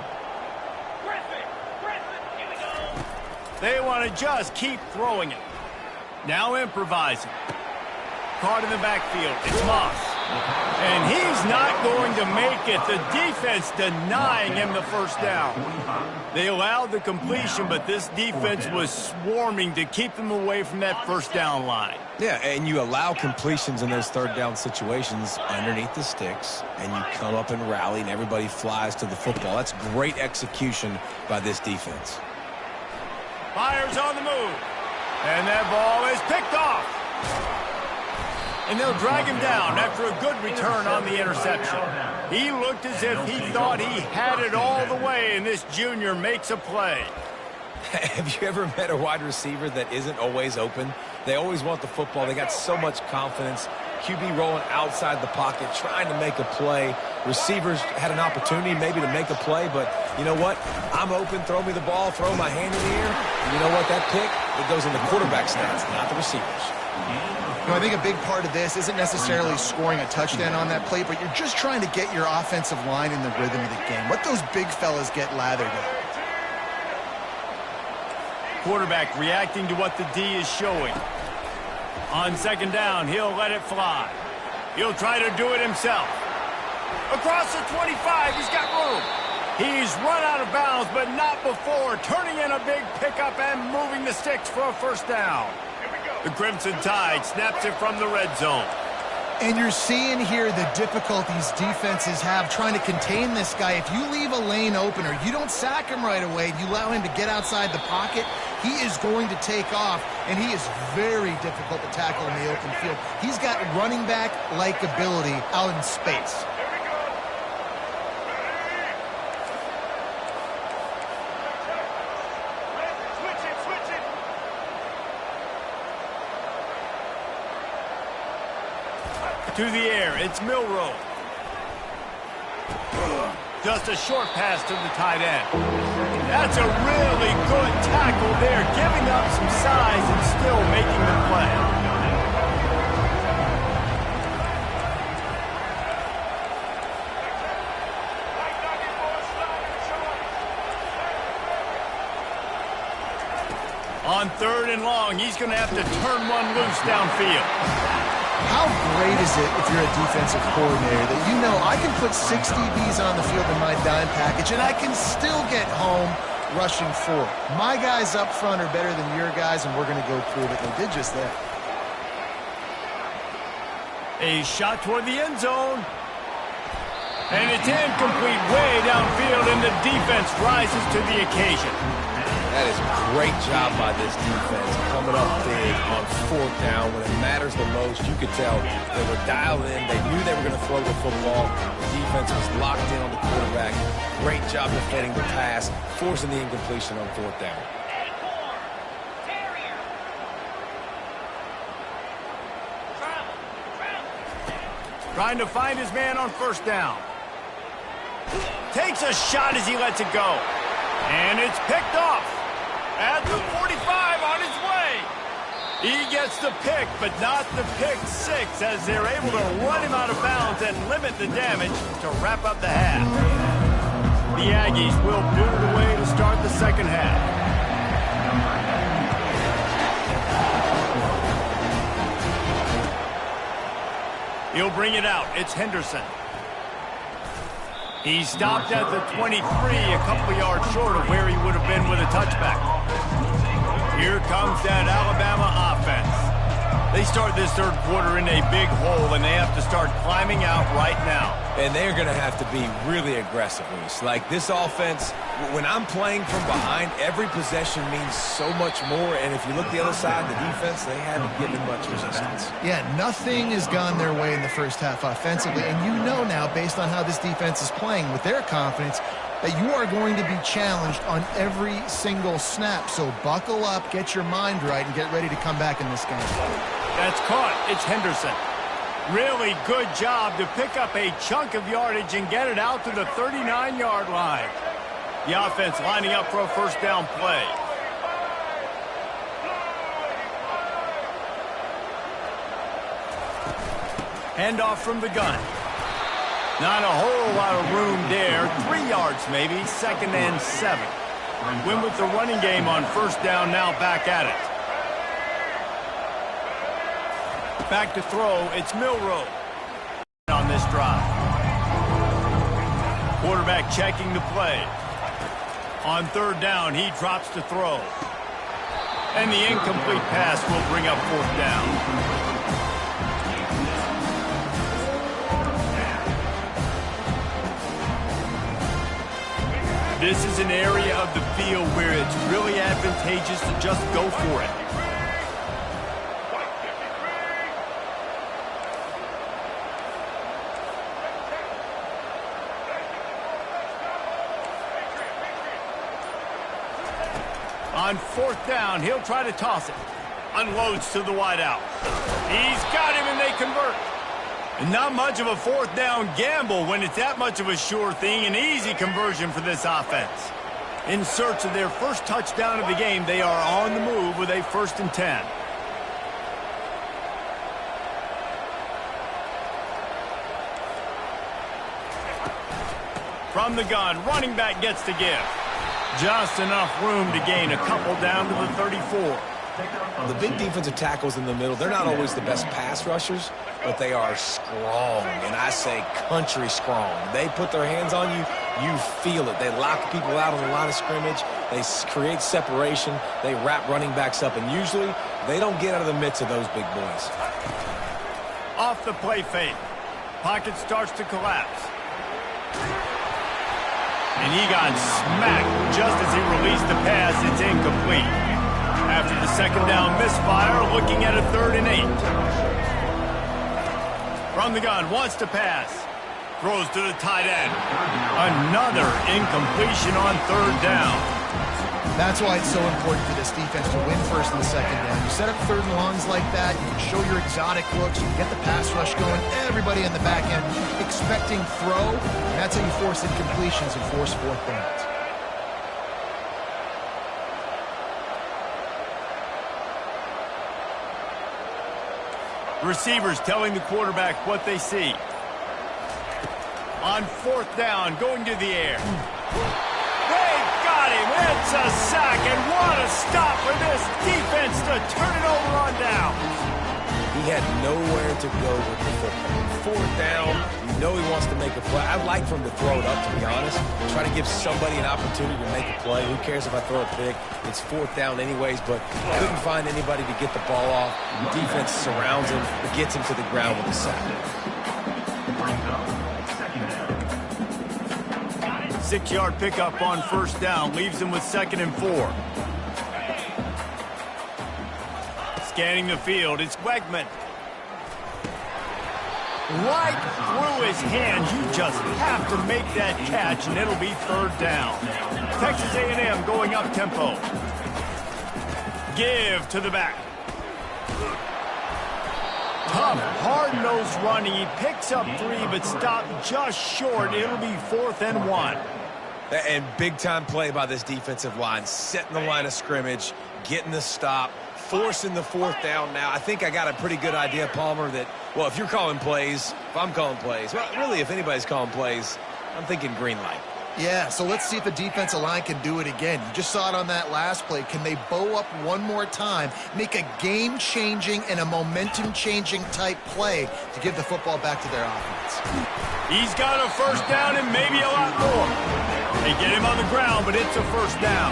They want to just keep throwing it. Now improvising. Caught in the backfield. It's Moss. And he's not going to make it. The defense denying him the first down. They allowed the completion, but this defense was swarming to keep them away from that first down line. Yeah, and you allow completions in those third down situations underneath the sticks, and you come up and rally, and everybody flies to the football. That's great execution by this defense. Fires on the move. And that ball is picked off. And they'll drag him down after a good return on the interception. He looked as if he thought he had it all the way, and this junior makes a play. Have you ever met a wide receiver that isn't always open? They always want the football. They got so much confidence. QB rolling outside the pocket, trying to make a play. Receivers had an opportunity maybe to make a play, but you know what? I'm open, throw me the ball, throw my hand in the air. And you know what? That pick, it goes in the quarterback's hands, not the receivers. You know, I think a big part of this isn't necessarily scoring a touchdown on that play, but you're just trying to get your offensive line in the rhythm of the game. Let those big fellas get lathered up. Quarterback reacting to what the D is showing. On second down, he'll let it fly. He'll try to do it himself. Across the 25, he's got room. He's run out of bounds, but not before turning in a big pickup and moving the sticks for a first down. The Crimson Tide snaps it from the red zone. And you're seeing here the difficulties defenses have trying to contain this guy. If you leave a lane open or you don't sack him right away, you allow him to get outside the pocket, he is going to take off, and he is very difficult to tackle in the open field. He's got running back-like ability out in space. To the air, it's Milroe. Just a short pass to the tight end. That's a really good tackle there, giving up some size and still making the play. On 3rd and long, he's going to have to turn one loose downfield. How great is it if you're a defensive coordinator that you know I can put 6 DBs on the field in my dime package and I can still get home rushing 4. My guys up front are better than your guys, and we're going to go prove it. They did just that. A shot toward the end zone. And it's incomplete way downfield, and the defense rises to the occasion. That is a great job by this defense, coming up big on 4th down. When it matters the most, you could tell they were dialed in. They knew they were going to throw the football. The defense was locked in on the quarterback. Great job defending the pass, forcing the incompletion on 4th down. Trying to find his man on 1st down. Takes a shot as he lets it go. And it's picked off. At the 45 on his way. He gets the pick, but not the pick 6, as they're able to run him out of bounds and limit the damage to wrap up the half. The Aggies will put it away to start the second half. He'll bring it out. It's Henderson. He stopped at the 23, a couple yards short of where he would have been with a touchback. Here comes that Alabama offense. They start this 3rd quarter in a big hole, and they have to start climbing out right now. And they're going to have to be really aggressive, Luis. Like, this offense, when I'm playing from behind, every possession means so much more. And if you look the other side, the defense, they haven't given much resistance. Yeah, nothing has gone their way in the first half offensively. And you know now, based on how this defense is playing with their confidence, that you are going to be challenged on every single snap. So buckle up, get your mind right, and get ready to come back in this game. That's caught. It's Henderson. Really good job to pick up a chunk of yardage and get it out to the 39-yard line. The offense lining up for a 1st down play. Handoff from the gun. Not a whole lot of room there. 3 yards maybe, 2nd and 7. Win with the running game on 1st down, now back at it. Back to throw, it's Milroe on this drive. Quarterback checking the play. On 3rd down, he drops to throw. And the incomplete pass will bring up 4th down. This is an area of the field where it's really advantageous to just go for it. On 4th down, he'll try to toss it. Unloads to the wideout. He's got him, and they convert. Not much of a 4th down gamble when it's that much of a sure thing. An easy conversion for this offense. In search of their first touchdown of the game, they are on the move with a 1st and 10. From the gun, running back gets to give. Just enough room to gain a couple down to the 34. The big defensive tackles in the middle, they're not always the best pass rushers, but they are strong, and I say country strong. They put their hands on you, you feel it. They lock people out on the line of scrimmage. They create separation. They wrap running backs up, and usually they don't get out of the midst of those big boys. Off the play fake. Pocket starts to collapse. And he got smacked just as he released the pass. It's incomplete. After the second down misfire, looking at a 3rd and 8. From the gun, wants to pass. Throws to the tight end. Another incompletion on 3rd down. That's why it's so important for this defense to win first and second down. You set up 3rd and longs like that, you can show your exotic looks, you can get the pass rush going, everybody in the back end expecting throw, and that's how you force incompletions and force 4th downs. Receivers telling the quarterback what they see. On 4th down, going to the air. They've got him. It's a sack, and what a stop for this defense to turn it over on down. He had nowhere to go with the football. 4th down, you know he wants to make a play. I'd like for him to throw it up, to be honest. Try to give somebody an opportunity to make a play. Who cares if I throw a pick? It's 4th down anyways, but couldn't find anybody to get the ball off. The defense surrounds him, gets him to the ground with a sack. 6-yard pickup on 1st down. Leaves him with 2nd and 4. Scanning the field, it's Wegman. Right through his hands. You just have to make that catch, and it'll be 3rd down. Texas A&M going up tempo. Give to the back. Tough, hard-nosed running. He picks up 3, but stopped just short. It'll be 4th and 1. And big-time play by this defensive line. Setting the line of scrimmage, getting the stop, forcing the 4th down now. I think I got a pretty good idea, Palmer, that, well, if you're calling plays, if I'm calling plays, well, really, if anybody's calling plays, I'm thinking green light. Yeah, so let's see if the defensive line can do it again. You just saw it on that last play. Can they bow up one more time, make a game-changing and a momentum-changing type play to give the football back to their offense? He's got a 1st down and maybe a lot more. They get him on the ground, but it's a 1st down.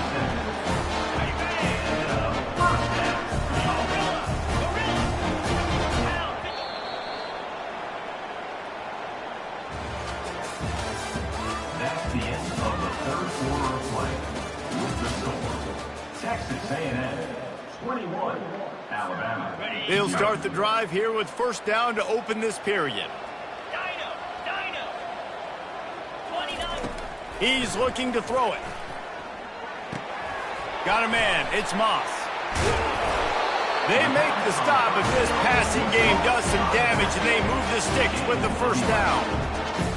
That's the end of the 3rd quarter of play. With the score, Texas A&M 21, Alabama. They'll start the drive here with 1st down to open this period. He's looking to throw it. Got a man. It's Moss. They make the stop, but this passing game does some damage, and they move the sticks with the 1st down.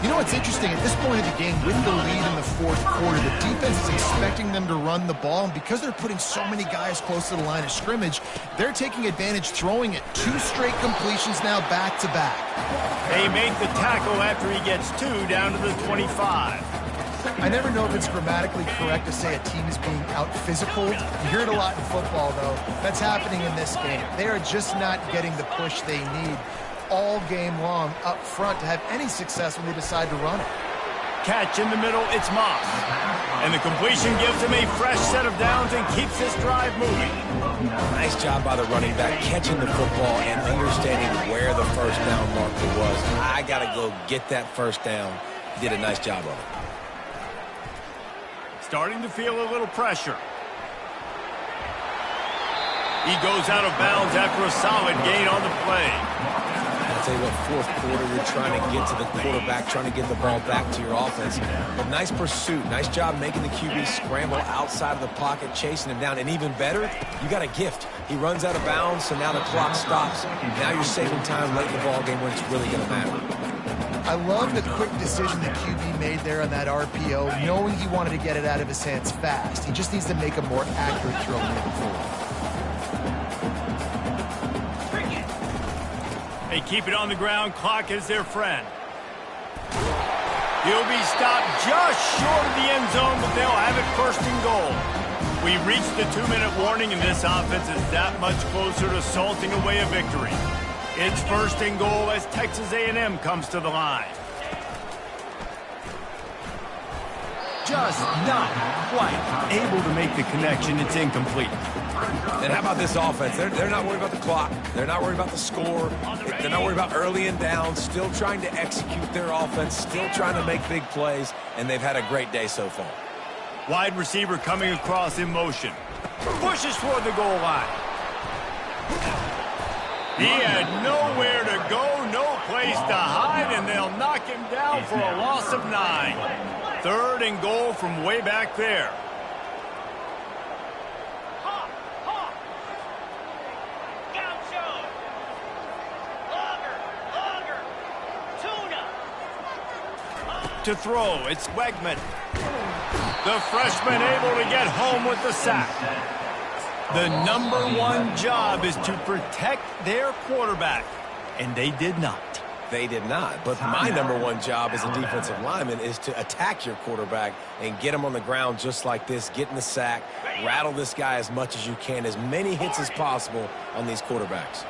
You know what's interesting? At this point of the game, with the lead in the 4th quarter, the defense is expecting them to run the ball, and because they're putting so many guys close to the line of scrimmage, they're taking advantage, throwing it 2 straight completions now back-to-back. They make the tackle after he gets 2 down to the 25. I never know if it's grammatically correct to say a team is being out-physical. You hear it a lot in football, though. That's happening in this game. They are just not getting the push they need all game long up front to have any success when they decide to run it. Catch in the middle, it's Moss. And the completion gives him a fresh set of downs and keeps this drive moving. Nice job by the running back, catching the football and understanding where the 1st down marker was. I got to go get that 1st down. He did a nice job of it. Starting to feel a little pressure. He goes out of bounds after a solid gain on the play. I'll tell you what, 4th quarter, you're trying to get to the quarterback, trying to get the ball back to your offense. But nice pursuit. Nice job making the QB scramble outside of the pocket, chasing him down. And even better, you got a gift. He runs out of bounds, so now the clock stops. Now you're saving time late in the ball game when it's really going to matter. I love the quick decision the QB made there on that RPO, knowing he wanted to get it out of his hands fast. He just needs to make a more accurate throw moving forward. They keep it on the ground. Clock is their friend. He'll be stopped just short of the end zone, but they'll have it 1st and goal. We reached the 2-minute warning, and this offense is that much closer to salting away a victory. It's 1st and goal as Texas A&M comes to the line. just not quite able to make the connection. It's incomplete. And how about this offense? They're not worried about the clock. They're not worried about the score. They're not worried about early and down. Still trying to execute their offense. Still trying to make big plays. And they've had a great day so far. Wide receiver coming across in motion. Pushes toward the goal line. He had nowhere to go, no place to hide, and they'll knock him down for a loss of 9. 3rd and goal from way back there. To throw, it's Wegman. The freshman able to get home with the sack. The #1 job is to protect their quarterback, and they did not. They did not. But my #1 job as a defensive lineman is to attack your quarterback and get him on the ground just like this, get in the sack, rattle this guy as much as you can, as many hits as possible on these quarterbacks.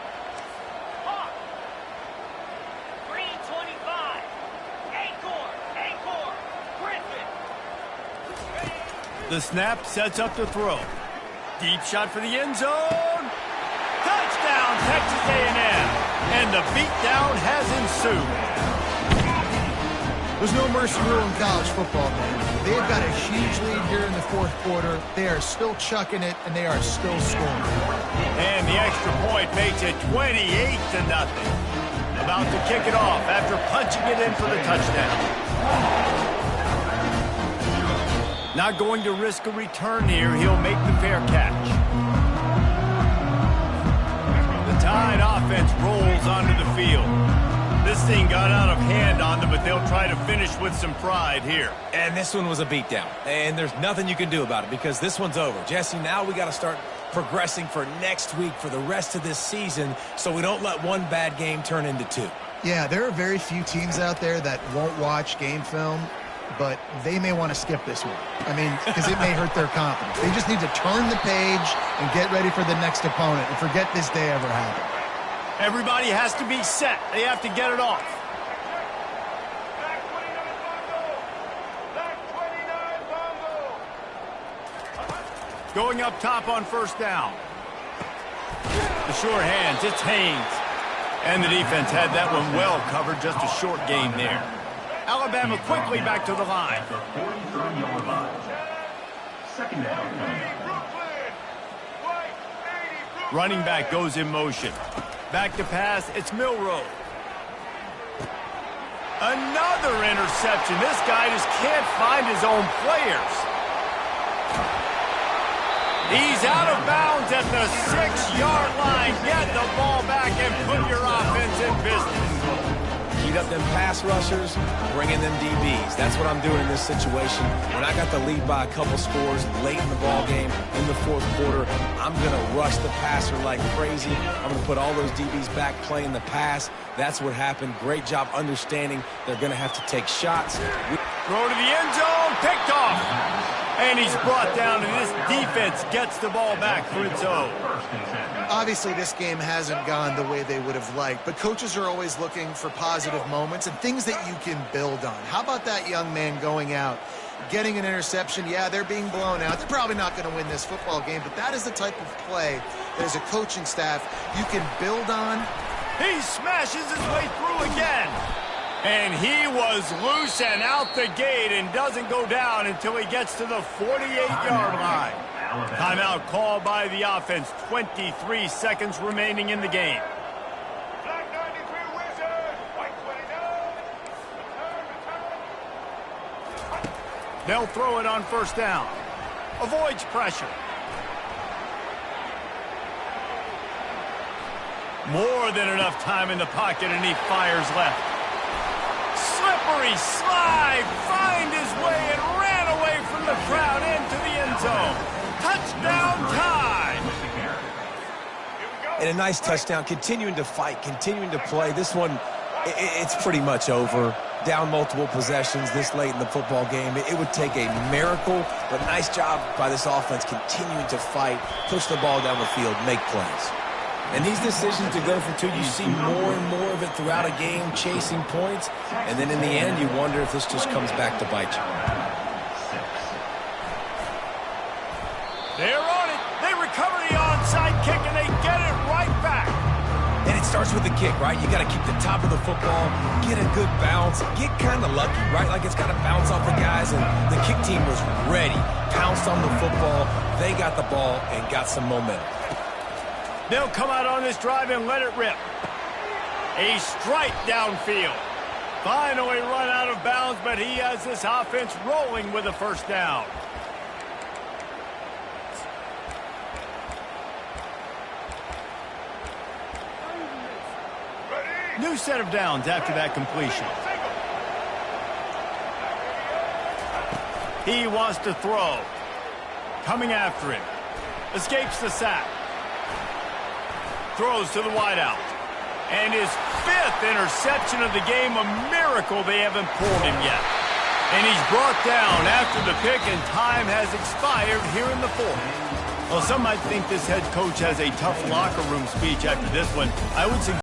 The snap sets up the throw. Deep shot for the end zone. Touchdown, Texas A&M. And the beatdown has ensued. There's no mercy rule in college football, man. They've got a huge lead here in the 4th quarter. They are still chucking it, and they are still scoring. And the extra point makes it 28-0. About to kick it off after punching it in for the touchdown. Not going to risk a return here. He'll make the fair catch. The Tide offense rolls onto the field. This thing got out of hand on them, but they'll try to finish with some pride here. And this one was a beatdown. And there's nothing you can do about it because this one's over. Jesse, now we got to start progressing for next week for the rest of this season so we don't let one bad game turn into 2. Yeah, there are very few teams out there that won't watch game film, but they may want to skip this one. I mean, because it may hurt their confidence. They just need to turn the page and get ready for the next opponent and forget this day ever happened. Everybody has to be set. They have to get it off. Going up top on 1st down. The short hands, it's Haynes. And the defense had that one well covered, just a short gain there. Alabama quickly back to the line. 43-yard line. 2nd down. Running back goes in motion. Back to pass, it's Milroe. Another interception. This guy just can't find his own players. He's out of bounds at the 6-yard line. Get the ball back and put your offense in business. Heat up them pass rushers, bring in them DBs. That's what I'm doing in this situation. When I got the lead by a couple scores late in the ball game, in the 4th quarter, I'm going to rush the passer like crazy. I'm going to put all those DBs back playing the pass. That's what happened. Great job understanding they're going to have to take shots. Throw to the end zone, picked off. And he's brought down, and this defense gets the ball back for its own. Obviously, this game hasn't gone the way they would have liked, but coaches are always looking for positive moments and things that you can build on. How about that young man going out, getting an interception? Yeah, they're being blown out. They're probably not going to win this football game, but that is the type of play that as a coaching staff you can build on. He smashes his way through again. And he was loose and out the gate and doesn't go down until he gets to the 48-yard line. Timeout called by the offense. 23 seconds remaining in the game. They'll throw it on 1st down. Avoids pressure. More than enough time in the pocket, and he fires left. Slippery slide, find his way and ran away from the crowd into the end zone. Touchdown time. And a nice touchdown, continuing to fight, continuing to play. This one, it's pretty much over. Down multiple possessions this late in the football game. It would take a miracle, but nice job by this offense continuing to fight, push the ball down the field, make plays. And these decisions to go for 2, you see more and more of it throughout a game, chasing points. And then in the end, you wonder if this just comes back to bite you. They're on it. They recover the onside kick, and they get it right back. And it starts with the kick, right? You got to keep the top of the football, get a good bounce, get kind of lucky, right? Like it's got to bounce off the guys, and the kick team was ready, pounced on the football. They got the ball and got some momentum. They'll come out on this drive and let it rip. A strike downfield. Finally run out of bounds, but he has this offense rolling with a first down. New set of downs after that completion. He wants to throw. Coming after him. Escapes the sack. Throws to the wideout. And his 5th interception of the game, a miracle they haven't pulled him yet. And he's brought down after the pick, and time has expired here in the 4th. Well, some might think this head coach has a tough locker room speech after this one. I would suggest